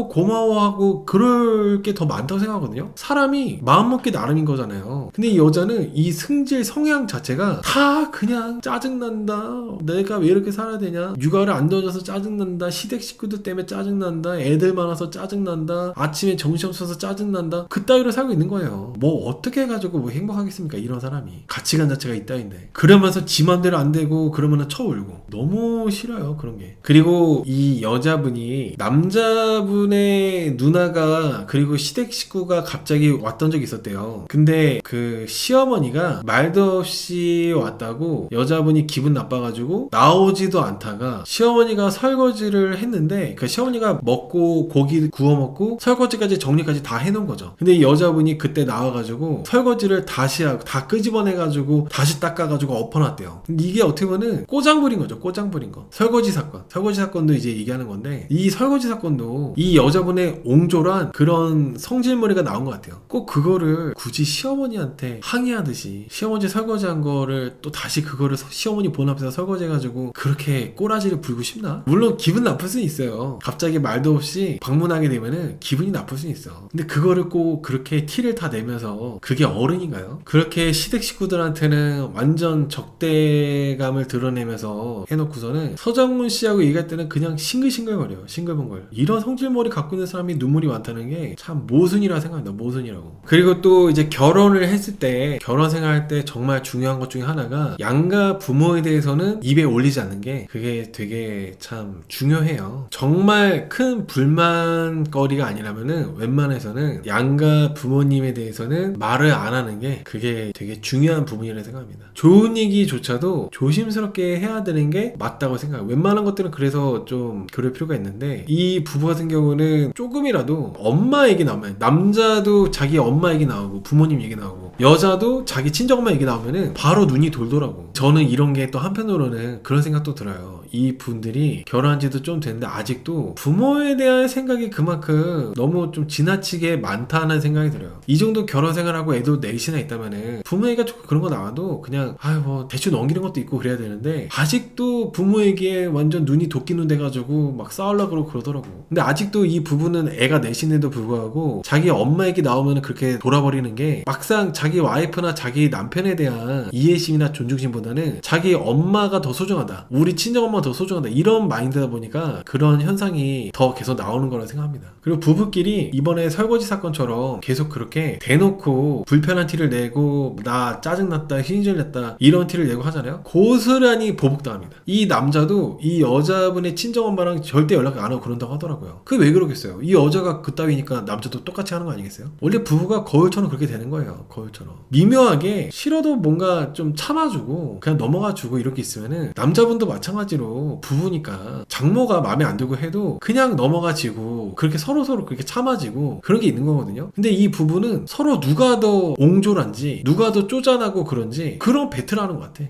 고마워하고 그럴 게 더 많다고 생각하거든요. 사람이 마음먹기 나름인 거잖아요. 근데 이 여자는 이 승질 성향 자체가 다 그냥 짜증난다, 내가 왜 이렇게 살아야 되냐, 육아를 안 도와줘서 짜증난다, 시댁 식구들 때문에 짜증난다, 애들 많아서 짜증난다, 아침에 정신없어서 짜증난다, 그따위로 살고 있는 거예요. 뭐 어떻게 해가지고 뭐 행복하겠습니까? 이런 사람이. 가치관 자체가 이따위인데. 그러면서 지 맘대로 안 되고 그러면은 쳐울고. 너무 싫어요, 그런 게. 그리고 이 여자분이 남자분의 누나가 그리고 시댁 식구가 갑자기 왔던 적이 있었대요. 근데 그 시어머니가 말도 없이 왔다고 여자분이 기분 나빠가지고 나오지도 않다가 시어머니가 설거지를 했는데, 그 시어머니가 먹고 고기 구워 먹고 설거지까지 정리까지 다 해놓은 거죠. 근데 이 여자분이 그때 나와가지고 설거지를 다시 하고 다 끄집어내가지고 다시 닦아가지고 엎어놨대요. 근데 이게 어떻게 보면 꼬장부린 거죠. 꼬장부린 거. 설거지 사건도 이제 얘기하는 건데, 이 설거지 사건도 이 여자분의 옹졸한 그런 성질머리가 나온 것 같아요. 꼭 그거를 굳이 시어머니한테 항의하듯이 시어머니 설거지한 거를 또 다시 그거를 시어머니 본 앞에서 설거지해가지고 그렇게 꼬라지를 불고 싶나? 물론 기분 나쁠 수는 있어요. 갑자기 말도 없이 방문하게 되면은 기분이 나쁠 수는 있어. 근데 그거를 꼭 그렇게 티를 다 내면서 그게 어른인가요? 그렇게 시댁 식구들한테는 완전 적대감을 드러내면서 해놓고서는 서장훈 씨하고 얘기할 때는 그냥 싱글싱글거려요. 싱글벙글. 이런 성질머리 갖고 있는 사람이 눈물이 많다는 게 참 모순이라 생각합니다. 모순이라고. 그리고 또 이제 결혼을 했을 때, 결혼 생활할 때 정말 중요한 것 중에 하나가 양가 부모에 대해서는 입에 올리지 않는 게, 그게 되게 참 중요해요. 정말 큰 불만거리가 아니라면은 웬만해서는 양가 부모님에 대해서는 말을 안 하는 게 그게 되게 중요한 부분이라고 생각합니다. 좋은 얘기조차도 조심스럽게 해야 되는 게 맞다고 생각해요. 웬만한 것들은 그래서 좀 그럴 필요가 있는데, 이 부부 같은 경우는 조금이라도 엄마 얘기 나오면, 남자도 자기 엄마 얘기 나오고 부모님 얘기 나오고 여자도 자기 친정엄마 얘기 나오면은 바로 눈이 돌더라고. 저는 이런 게 또 한편으로는 그런 생각도 들어요. 이 분들이 결혼한 지도 좀 됐는데 아직도 부모에 대한 생각이 그만큼 너무 좀 지나치게 많다는 생각이 들어요. 이 정도 결혼 생활하고 애도 넷이나 있다면은 부모 얘기가 조금 그런 거 나와도 그냥 뭐 대충 넘기는 것도 있고 그래야 되는데, 아직도 부모 얘기에 완전 눈이 도끼눈 돼가지고 막 싸우려고 그러고 그러더라고. 근데 아직도 이 부부는 애가 넷인데도 불구하고 자기 엄마 얘기 나오면 그렇게 돌아버리는 게, 막상 자기 와이프나 자기 남편에 대한 이해심이나 존중심보다는 자기 엄마가 더 소중하다, 우리 친정엄마가 더 소중하다, 이런 마인드다 보니까 그런 현상이 더 계속 나오는 거라 생각합니다. 그리고 부부끼리 이번에 설거지 사건처럼 계속 그렇게 대놓고 불편한 티를 내고 나 짜증났다, 힘질냈다 이런 티를 내고 하잖아요. 고스란히 보복당합니다. 이 남자도 이 여자분의 친정엄마랑 절대 연락 안 하고 그런다고 하더라고요. 그게 왜 그러겠어요? 이 여자가 그따위니까 남자도 똑같이 하는 거 아니겠어요? 원래 부부가 거울처럼 그렇게 되는 거예요. 거울처럼 미묘하게 싫어도 뭔가 좀 참아주고 그냥 넘어가주고 이렇게 있으면은, 남자분도 마찬가지로 부부니까 장모가 마음에 안 들고 해도 그냥 넘어가지고 그렇게 서로 그렇게 참아지고 그런 게 있는 거거든요. 근데 이 부부는 서로 누가 더 옹졸한지 누가 더 쪼잔하고 그런지 그런 배틀하는 것 같아.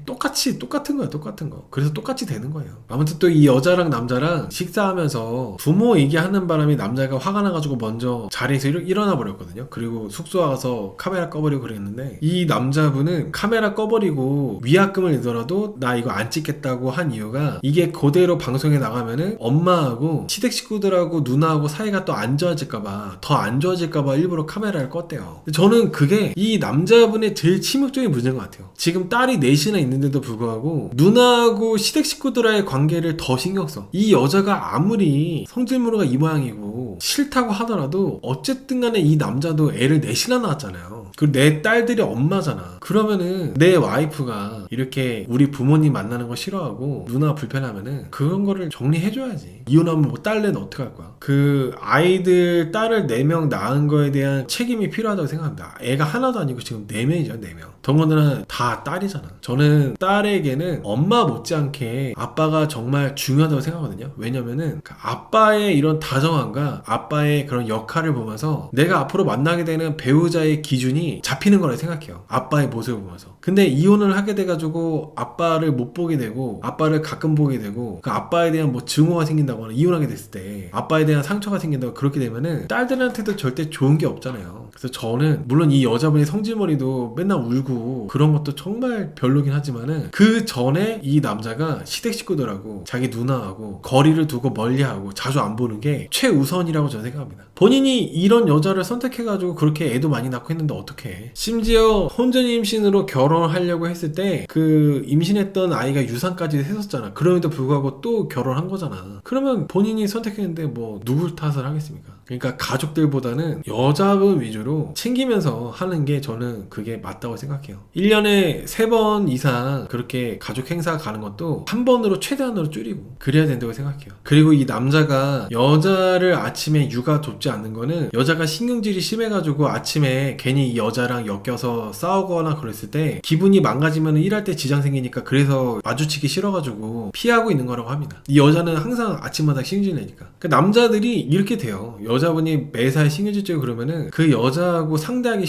똑같은 거야, 똑같은 거. 그래서 똑같이 되는 거예요. 아무튼 또 이 여자랑 남자랑 식사하면서 부모 얘기하는 바람에 남자가 화가 나가지고 먼저 자리에서 일어나 버렸거든요. 그리고 숙소 와서 카메라 꺼버리고 그랬는데, 이 남자분은 카메라 꺼버리고 위약금을 내더라도 나 이거 안 찍겠다고 한 이유가, 이게 그대로 방송에 나가면은 엄마하고 시댁 식구들하고 누나하고 사이가 또 안 좋아질까봐, 더 안 좋아질까봐 일부러 카메라를 껐대요. 근데 저는 그게 이 남자분의 제일 치명적인 문제인 것 같아요. 지금 딸이 넷이나 있는데도 불구하고 누나하고 시댁 식구들과의 관계를 더 신경 써. 이 여자가 아무리 성질무르가 이 모양이고 싫다고 하더라도 어쨌든 간에 이 남자도 애를 넷이나 낳았잖아요. 그리고 내 딸들이 엄마잖아. 그러면은 내 와이프가 이렇게 우리 부모님 만나는 거 싫어하고 누나 불편하면은 그런 거를 정리해줘야지. 이혼하면 뭐 딸내는 어떻게 할 거야? 그 아이들 딸을 4명 낳은 거에 대한 책임이 필요하다고 생각합니다. 애가 하나도 아니고 지금 4명이죠, 4명. 더군다나 다 딸이잖아. 저는 딸에게는 엄마 못지않게 아빠가 정말 중요하다고 생각하거든요. 왜냐면은 그 아빠의 이런 다정함과 아빠의 그런 역할을 보면서 내가 앞으로 만나게 되는 배우자의 기준이 잡히는 거라 생각해요. 아빠의 모습을 보면서. 근데 이혼을 하게 돼가지고 아빠를 못 보게 되고 아빠를 가끔 보게 되고 그 아빠에 대한 뭐 증오가 생긴다거나 이혼하게 됐을 때 아빠에 대한 상처가 생긴다고 그렇게 되면은 딸들한테도 절대 좋은 게 없잖아요. 그래서 저는 물론 이 여자분이 성질머리도 맨날 울고 그런 것도 정말 별로긴 하지만은, 그 전에 이 남자가 시댁 식구들하고 자기 누나하고 거리를 두고 멀리하고 자주 안 보는 게 최우선이라고 저는 생각합니다. 본인이 이런 여자를 선택해가지고 그렇게 애도 많이 낳고 했는데 어떡해. 심지어 혼전 임신으로 결혼하려고 했을 때 그 임신했던 아이가 유산까지 했었잖아. 그럼에도 불구하고 또 결혼한 거잖아. 그러면 본인이 선택했는데 뭐 누굴 탓을 하겠습니까? 그러니까 가족들보다는 여자분 위주로 챙기면서 하는 게 저는 그게 맞다고 생각해요. 1년에 3번 이상 그렇게 가족 행사 가는 것도 한 번으로 최대한으로 줄이고 그래야 된다고 생각해요. 그리고 이 남자가 여자를 아침에 육아 돕지 않는 거는, 여자가 신경질이 심해가지고 아침에 괜히 이 여자랑 엮여서 싸우거나 그랬을 때 기분이 망가지면 일할 때 지장 생기니까 그래서 마주치기 싫어가지고 피하고 있는 거라고 합니다. 이 여자는 항상 아침마다 신경질 내니까. 그 남자들이 이렇게 돼요. 여자분이 매사에 신경질 찌고 그러면은 그 여자하고 상대하기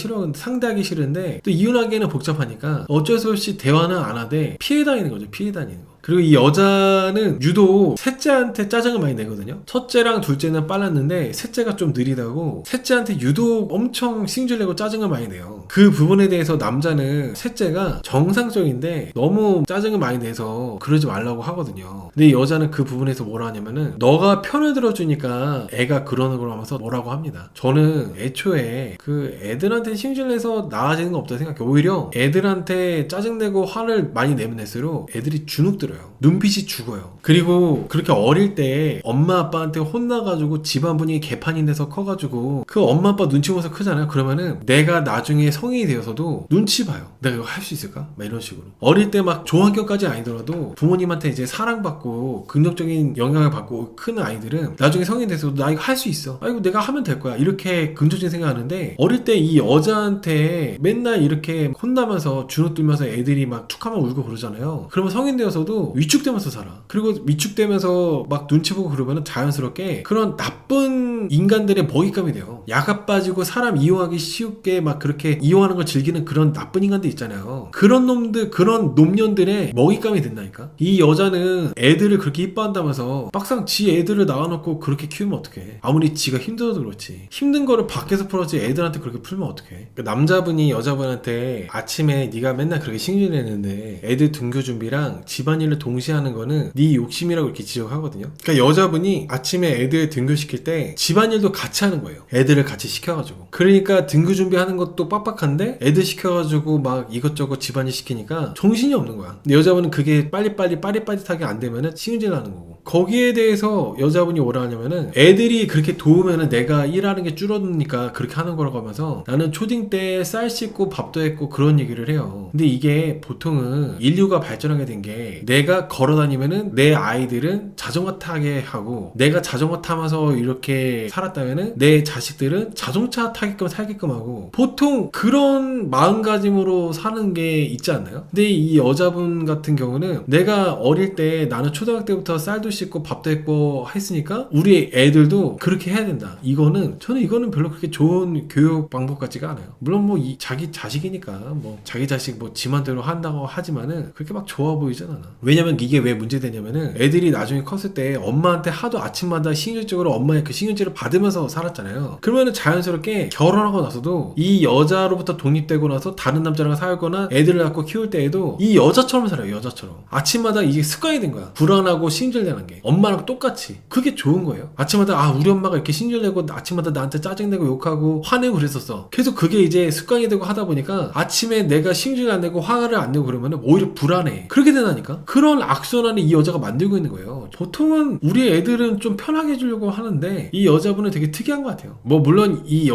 싫은데 또 이혼하기에는 복잡하니까 어쩔 수 없이 대화는 안 하되 피해 다니는 거죠. 피해 다니는 거. 그리고 이 여자는 유독 셋째한테 짜증을 많이 내거든요. 첫째랑 둘째는 빨랐는데 셋째가 좀 느리다고 셋째한테 유독 엄청 신경질내고 짜증을 많이 내요. 그 부분에 대해서 남자는 셋째가 정상적인데 너무 짜증을 많이 내서 그러지 말라고 하거든요. 근데 이 여자는 그 부분에서 뭐라 하냐면은, 너가 편을 들어주니까 애가 그러는 걸 하면서 뭐라고 합니다. 저는 애초에 그 애들한테 신경질내서 나아지는 거 없다고 생각해요. 오히려 애들한테 짜증내고 화를 많이 내면 낼수록 애들이 주눅 들어요. 눈빛이 죽어요. 그리고 그렇게 어릴 때 엄마 아빠한테 혼나가지고 집안 분위기 개판이 돼서 커가지고 그 엄마 아빠 눈치 보면서 크잖아요. 그러면은 내가 나중에 성인이 되어서도 눈치 봐요. 내가 이거 할 수 있을까? 막 이런 식으로. 어릴 때 막 조학교까지 아니더라도 부모님한테 이제 사랑받고 긍정적인 영향을 받고 큰 아이들은 나중에 성인 돼서도 나 이거 할 수 있어. 아 이거 내가 하면 될 거야. 이렇게 긍정적인 생각하는데, 어릴 때 이 여자한테 맨날 이렇게 혼나면서 주눅 들면서 애들이 막 툭하면 울고 그러잖아요. 그러면 성인 되어서도 위축되면서 살아. 그리고 위축되면서 막 눈치 보고 그러면 자연스럽게 그런 나쁜 인간들의 먹잇감이 돼요. 야가 빠지고 사람 이용하기 쉽게 막 그렇게 이용하는 걸 즐기는 그런 나쁜 인간들 있잖아요. 그런 놈들, 그런 놈년들의 먹잇감이 된다니까. 이 여자는 애들을 그렇게 이뻐한다면서 막상 지 애들을 낳아놓고 그렇게 키우면 어떡해. 아무리 지가 힘들어도 그렇지. 힘든 거를 밖에서 풀어야지 애들한테 그렇게 풀면 어떡해. 그 남자분이 여자분한테 아침에 네가 맨날 그렇게 신경 내는데 애들 등교 준비랑 집안일로 일을 동시에 하는 거는 네 욕심이라고 이렇게 지적하거든요. 그러니까 여자분이 아침에 애들 등교시킬 때 집안일도 같이 하는 거예요. 애들을 같이 시켜가지고. 그러니까 등교 준비하는 것도 빡빡한데 애들 시켜가지고 막 이것저것 집안일 시키니까 정신이 없는 거야. 근데 여자분은 그게 빨리빨리 빠릿빠릿하게 안 되면은 신경질 나는 거고. 거기에 대해서 여자분이 뭐라 하냐면은 애들이 그렇게 도우면은 내가 일하는 게 줄어드니까 그렇게 하는 거라고 하면서 나는 초딩 때 쌀 씻고 밥도 했고 그런 얘기를 해요. 근데 이게 보통은 인류가 발전하게 된 게 내가 걸어다니면은 내 아이들은 자전거 타게 하고 내가 자전거 타면서 이렇게 살았다면은 내 자식들은 자동차 타게끔 살게끔 하고 보통 그런 마음가짐으로 사는 게 있지 않나요? 근데 이 여자분 같은 경우는 내가 어릴 때 나는 초등학교 때부터 쌀도 씻고 밥도 했고 했으니까 우리 애들도 그렇게 해야 된다. 저는 이거는 별로 그렇게 좋은 교육 방법 같지가 않아요. 물론 뭐 자기 자식이니까 뭐 자기 자식 뭐 지만대로 한다고 하지만은 그렇게 막 좋아 보이진 않아. 왜냐면 이게 왜 문제되냐면은 애들이 나중에 컸을 때 엄마한테 하도 아침마다 신경질적으로 엄마의 그 신경질을 받으면서 살았잖아요. 그러면은 자연스럽게 결혼하고 나서도 이 여자로부터 독립되고 나서 다른 남자랑 살거나 애들을 갖고 키울 때에도 이 여자처럼 살아요. 여자처럼. 아침마다 이게 습관이 된 거야. 불안하고 신경질내는 게. 엄마랑 똑같이. 그게 좋은 거예요. 아침마다 우리 엄마가 이렇게 신경내고 아침마다 나한테 짜증내고 욕하고 화내고 그랬었어. 계속 그게 이제 습관이 되고 하다 보니까 아침에 내가 신경 안 내고 화를 안 내고 그러면 오히려 불안해. 그렇게 되다니까. 그런 악순환을 이 여자가 만들고 있는 거예요. 보통은 우리 애들은 좀 편하게 해주려고 하는데 이 여자분은 되게 특이한 것 같아요. 뭐 물론 이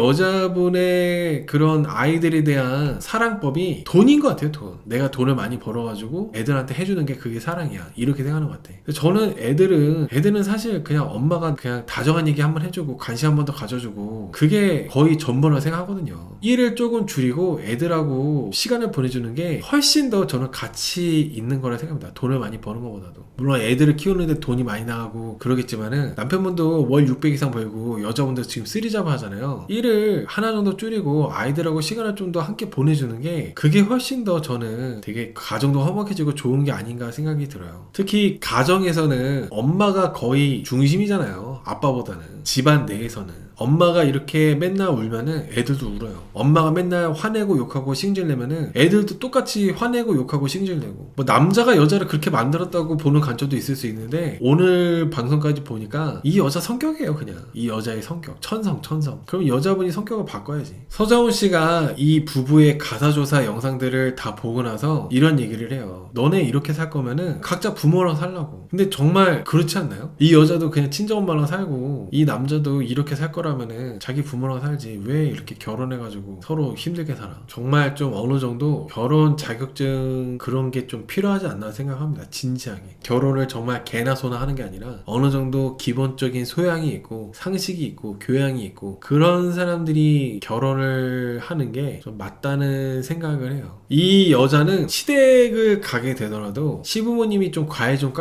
여자분의 그런 아이들에 대한 사랑법이 돈인 것 같아요. 돈. 내가 돈을 많이 벌어가지고 애들한테 해주는 게 그게 사랑이야. 이렇게 생각하는 것 같아. 저는 애들은 사실 그냥 엄마가 그냥 다정한 얘기 한번 해주고 간식 한 번 더 가져주고 그게 거의 전부라고 생각하거든요. 일을 조금 줄이고 애들하고 시간을 보내주는 게 훨씬 더 저는 가치 있는 거라 생각합니다. 돈을 많이 버는 것보다도. 물론 애들을 키우는데 돈이 많이 나가고 그러겠지만은 남편분도 월 600 이상 벌고 여자분도 지금 3잡 하잖아요. 일을 하나 정도 줄이고 아이들하고 시간을 좀 더 함께 보내주는 게 그게 훨씬 더 저는 되게 가정도 화목해지고 좋은 게 아닌가 생각이 들어요. 특히 가정에서는 엄마가 거의 중심이잖아요. 아빠보다는. 집안 내에서는. 엄마가 이렇게 맨날 울면은 애들도 울어요. 엄마가 맨날 화내고 욕하고 신경내면은 애들도 똑같이 화내고 욕하고 신경내고. 뭐 남자가 여자를 그렇게 만들었다고 보는 관점도 있을 수 있는데 오늘 방송까지 보니까 이 여자 성격이에요. 그냥 이 여자의 성격 천성. 그럼 여자분이 성격을 바꿔야지. 서장훈 씨가 이 부부의 가사조사 영상들을 다 보고 나서 이런 얘기를 해요. 너네 이렇게 살 거면은 각자 부모랑 살라고. 근데 정말 그렇지 않나요? 이 여자도 그냥 친정엄마랑 살고 이 남자도 이렇게 살 거라면은 자기 부모랑 살지 왜 이렇게 결혼해가지고 서로 힘들게 살아. 정말 좀 어느 정도 결혼 자격증 그런 게 좀 필요하지 않나 생각합니다. 진지하게. 결혼을 정말 개나 소나 하는 게 아니라 어느 정도 기본적인 소양이 있고 상식이 있고 교양이 있고 그런 사람들이 결혼을 하는 게 좀 맞다는 생각을 해요. 이 여자는 시댁을 가게 되더라도 시부모님이 좀 과일 좀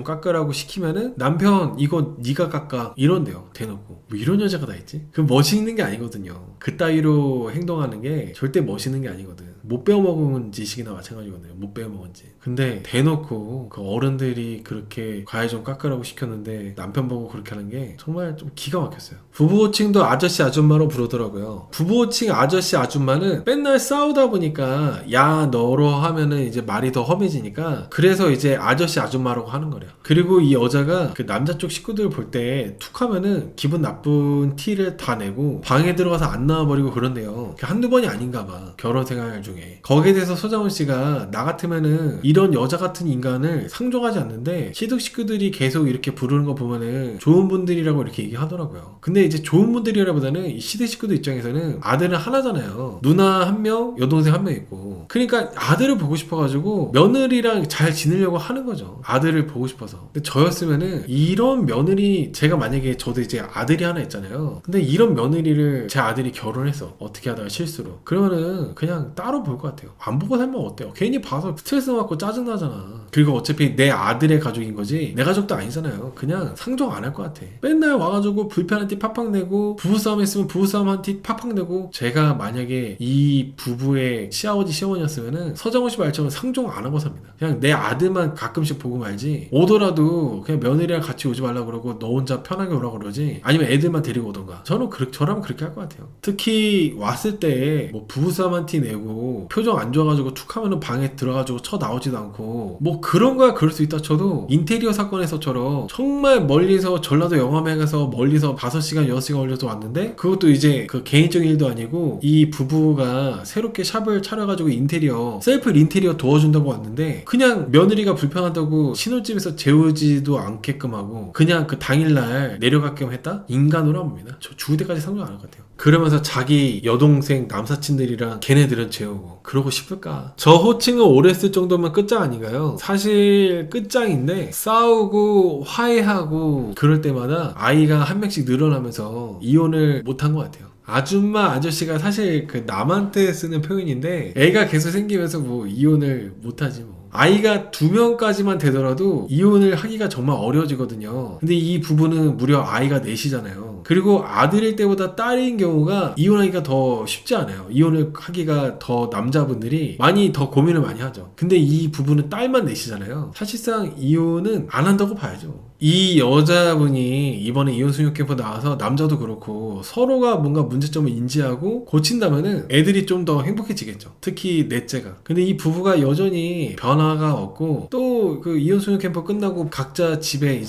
깎으라고 시키면은 남편 이거 네가 깎아 이런대요. 대놓고. 뭐 이런 여자가 다 있지? 그 멋있는 게 아니거든요. 그 따위로 행동하는 게 절대 멋있는 게 아니거든. 못 배워먹은 지식이나 마찬가지거든요. 못 배워먹은 지. 근데 대놓고 그 어른들이 그렇게 과일 좀 깎으라고 시켰는데 남편 보고 그렇게 하는 게 정말 좀 기가 막혔어요. 부부호칭도 아저씨 아줌마로 부르더라고요. 부부호칭 아저씨 아줌마는 맨날 싸우다 보니까 야 너로 하면은 이제 말이 더 험해지니까 그래서 이제 아저씨 아줌마라고 하는 거래요. 그리고 이 여자가 그 남자 쪽 식구들 볼 때 툭 하면은 기분 나쁜 티를 다 내고 방에 들어가서 안 나와버리고 그런데요. 한두 번이 아닌가 봐. 결혼 생활 중에. 거기에 대해서 서장훈 씨가 나 같으면은 이런 여자 같은 인간을 상종하지 않는데 시댁 식구들이 계속 이렇게 부르는 거 보면은 좋은 분들이라고 이렇게 얘기하더라고요. 근데 이제 좋은 분들이라보다는 이 시댁 식구들 입장에서는 아들은 하나잖아요. 누나 한 명, 여동생 한 명 있고. 그러니까 아들을 보고 싶어가지고 며느리랑 잘 지내려고 하는 거죠. 아들을 보고 싶어서. 근데 저였으면은 이런 며느리 제가 만약에 저도 이제 아들이 하나 있잖아요. 근데 이런 며느리를 제 아들이 결혼해서 어떻게 하다가 실수로 그러면은 그냥 따로 볼 것 같아요. 안 보고 살면 어때요? 괜히 봐서 스트레스 받고 짜증나잖아. 그리고 어차피 내 아들의 가족인 거지 내 가족도 아니잖아요. 그냥 상종 안 할 것 같아. 맨날 와가지고 불편한 티 팍팍 내고 부부싸움 했으면 부부싸움 한 티 팍팍 내고. 제가 만약에 이 부부의 시아버지 시어머니였으면은 서장훈 씨 말처럼 상종 안 하고 삽니다. 그냥 내 아들만 가끔씩 보고 말지. 오더라도 그냥 며느리랑 같이 오지 말라고 그러고 너 혼자 편하게 오라고 그러지. 아니면 애들만 데리고 오던가. 저라면 그렇게 할 것 같아요. 특히 왔을 때 뭐 부부싸움 한 티 내고 있고 표정 안 좋아가지고 툭 하면은 방에 들어가지고 쳐 나오지도 않고 뭐 그런 거야 그럴 수 있다 쳐도 인테리어 사건에서처럼 정말 멀리서 전라도 영암에서 멀리서 5시간 6시간 걸려서 왔는데 그것도 이제 그 개인적인 일도 아니고 이 부부가 새롭게 샵을 차려가지고 인테리어 셀프 인테리어 도와준다고 왔는데 그냥 며느리가 불편하다고 신혼집에서 재우지도 않게끔 하고 그냥 그 당일날 내려가게끔 했다? 인간으로 합니다. 저 죽을 때까지 상종 안 할 것 같아요. 그러면서 자기 여동생 남사친들이랑 걔네들은 재우고 그러고 싶을까? 저 호칭을 오래 쓸 정도면 끝장 아닌가요? 사실 끝장인데 싸우고 화해하고 그럴 때마다 아이가 한 명씩 늘어나면서 이혼을 못한 것 같아요. 아줌마 아저씨가 사실 그 남한테 쓰는 표현인데 애가 계속 생기면서 뭐 이혼을 못하지 뭐. 아이가 2명까지만 되더라도 이혼을 하기가 정말 어려워지거든요. 근데 이 부부는 무려 아이가 넷이잖아요. 그리고 아들일 때보다 딸인 경우가 이혼하기가 더 쉽지 않아요. 이혼을 하기가 더 남자분들이 많이 더 고민을 많이 하죠. 근데 이 부부는 딸만 넷이잖아요. 사실상 이혼은 안 한다고 봐야죠. 이 여자분이 이번에 이혼 수용 캠프 나와서 남자도 그렇고 서로가 뭔가 문제점을 인지하고 고친다면은 애들이 좀 더 행복해지겠죠. 특히 넷째가. 근데 이 부부가 여전히 변화가 없고 또 그 이혼 수용 캠프 끝나고 각자 집에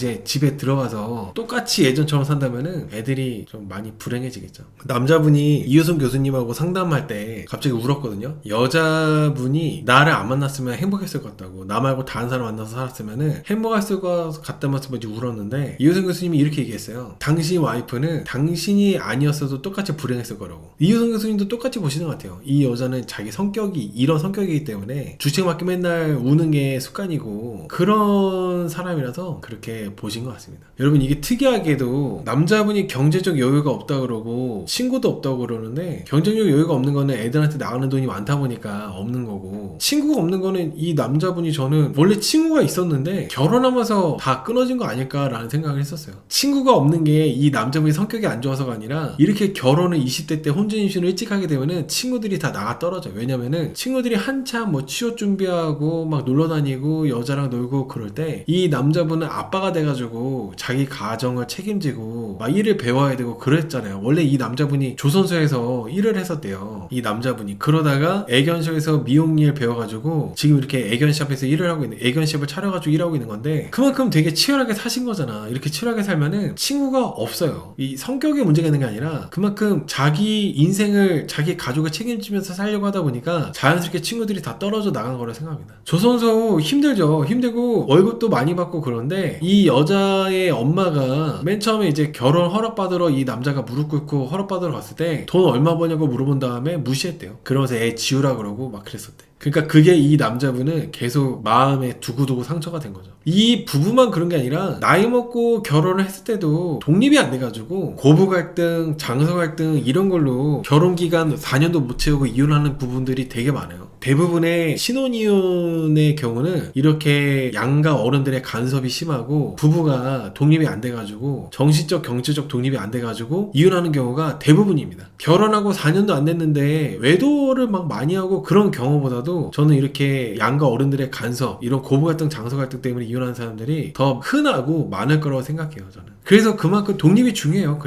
들어가서 똑같이 예전처럼 산다면은 애들이 좀 많이 불행해지겠죠. 남자분이 이효선 교수님하고 상담할 때 갑자기 울었거든요. 여자분이 나를 안 만났으면 행복했을 것 같다고. 나 말고 다른 사람 만나서 살았으면은 행복했을 것 같다면서 울었는데 이효선 교수님이 이렇게 얘기했어요. 당신 와이프는 당신이 아니었어도 똑같이 불행했을 거라고. 이효선 교수님도 똑같이 보시는 것 같아요. 이 여자는 자기 성격이 이런 성격이기 때문에 주책맞게 맨날 우는 게 습관이고 그런 사람이라서 그렇게 보신 것 같습니다. 여러분 이게 특이하게도 남자분이 경제적 여유가 없다 그러고 친구도 없다고 그러는데 경제적 여유가 없는 거는 애들한테 나가는 돈이 많다 보니까 없는 거고 친구가 없는 거는 이 남자분이 저는 원래 친구가 있었는데 결혼하면서 다 끊어진 거 아닐까라는 생각을 했었어요. 친구가 없는 게 이 남자분이 성격이 안 좋아서가 아니라 이렇게 결혼을 20대 때 혼전 임신을 일찍 하게 되면은 친구들이 다 나가 떨어져요. 왜냐면은 친구들이 한참 뭐 취업 준비하고 막 놀러 다니고 여자랑 놀고 그럴 때 이 남자분은 아빠가 돼가지고 자기 가정을 책임지고 막 일을 배워야 되고 그랬잖아요. 원래 이 남자분이 조선소에서 일을 했었대요. 이 남자분이 그러다가 애견샵에서 미용일 배워가지고 지금 이렇게 애견샵에서 일을 하고 있는 애견샵을 차려가지고 일하고 있는 건데 그만큼 되게 치열하게 사신 거잖아. 이렇게 치열하게 살면은 친구가 없어요. 이 성격의 문제가 있는 게 아니라 그만큼 자기 인생을 자기 가족을 책임지면서 살려고 하다 보니까 자연스럽게 친구들이 다 떨어져 나간 거라 생각합니다. 조선소 힘들죠. 힘들고 월급도 많이 받고 그런데 이 여자의 엄마가 맨 처음에 이제 결혼 허락받으러 이 남자가 무릎 꿇고 허락받으러 갔을 때 돈 얼마 버냐고 물어본 다음에 무시했대요. 그러면서 애 지우라 그러고 막 그랬었대. 그러니까 그게 이 남자분은 계속 마음에 두고두고 상처가 된 거죠. 이 부부만 그런 게 아니라 나이 먹고 결혼을 했을 때도 독립이 안 돼가지고 고부 갈등, 장서 갈등 이런 걸로 결혼 기간 4년도 못 채우고 이혼하는 부분들이 되게 많아요. 대부분의 신혼이혼의 경우는 이렇게 양가 어른들의 간섭이 심하고 부부가 독립이 안 돼가지고 정신적 경제적 독립이 안 돼가지고 이혼하는 경우가 대부분입니다. 결혼하고 4년도 안 됐는데 외도를 막 많이 하고 그런 경우보다도 저는 이렇게 양가 어른들의 간섭 이런 고부 갈등 장서 갈등 때문에 이혼하는 사람들이 더 흔하고 많을 거라고 생각해요. 저는 그래서 그만큼 독립이 중요해요.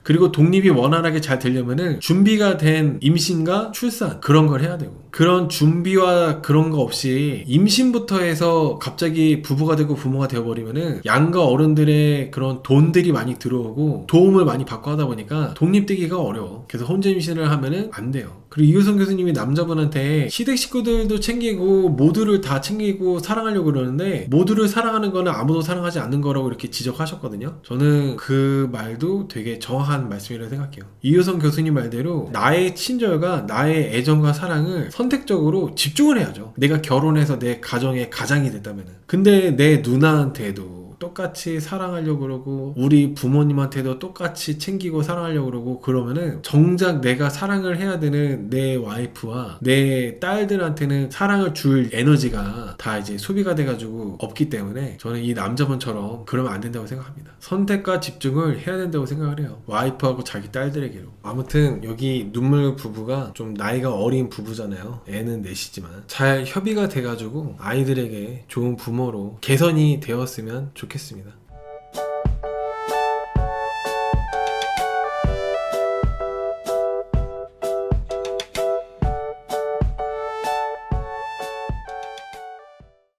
그리고 독립이 원활하게 잘 되려면은 준비가 된 임신과 출산 그런 걸 해야 되고 그런 준비와 그런 거 없이 임신부터 해서 갑자기 부부가 되고 부모가 되어버리면은 양가 어른들의 그런 돈들이 많이 들어오고 도움을 많이 받고 하다 보니까 독립되기가 어려워. 그래서 혼자 임신을 하면은 안 돼요. 그리고 이효선 교수님이 남자분한테 시댁 식구들도 챙기고 모두를 다 챙기고 사랑하려고 그러는데 모두를 사랑하는 거는 아무도 사랑하지 않는 거라고 이렇게 지적하셨거든요. 저는 그 말도 되게 정확한 말씀이라고 생각해요. 이효선 교수님 말대로 나의 친절과 나의 애정과 사랑을 선택적으로 집중을 해야죠. 내가 결혼해서 내 가정의 가장이 됐다면은. 근데 내 누나한테도 똑같이 사랑하려고 그러고 우리 부모님한테도 똑같이 챙기고 사랑하려고 그러고 그러면은 정작 내가 사랑을 해야 되는 내 와이프와 내 딸들한테는 사랑을 줄 에너지가 다 이제 소비가 돼가지고 없기 때문에 저는 이 남자분처럼 그러면 안 된다고 생각합니다. 선택과 집중을 해야 된다고 생각을 해요. 와이프하고 자기 딸들에게로. 아무튼 여기 눈물 부부가 좀 나이가 어린 부부잖아요. 애는 넷이지만 잘 협의가 돼가지고 아이들에게 좋은 부모로 개선이 되었으면 좋겠습니다.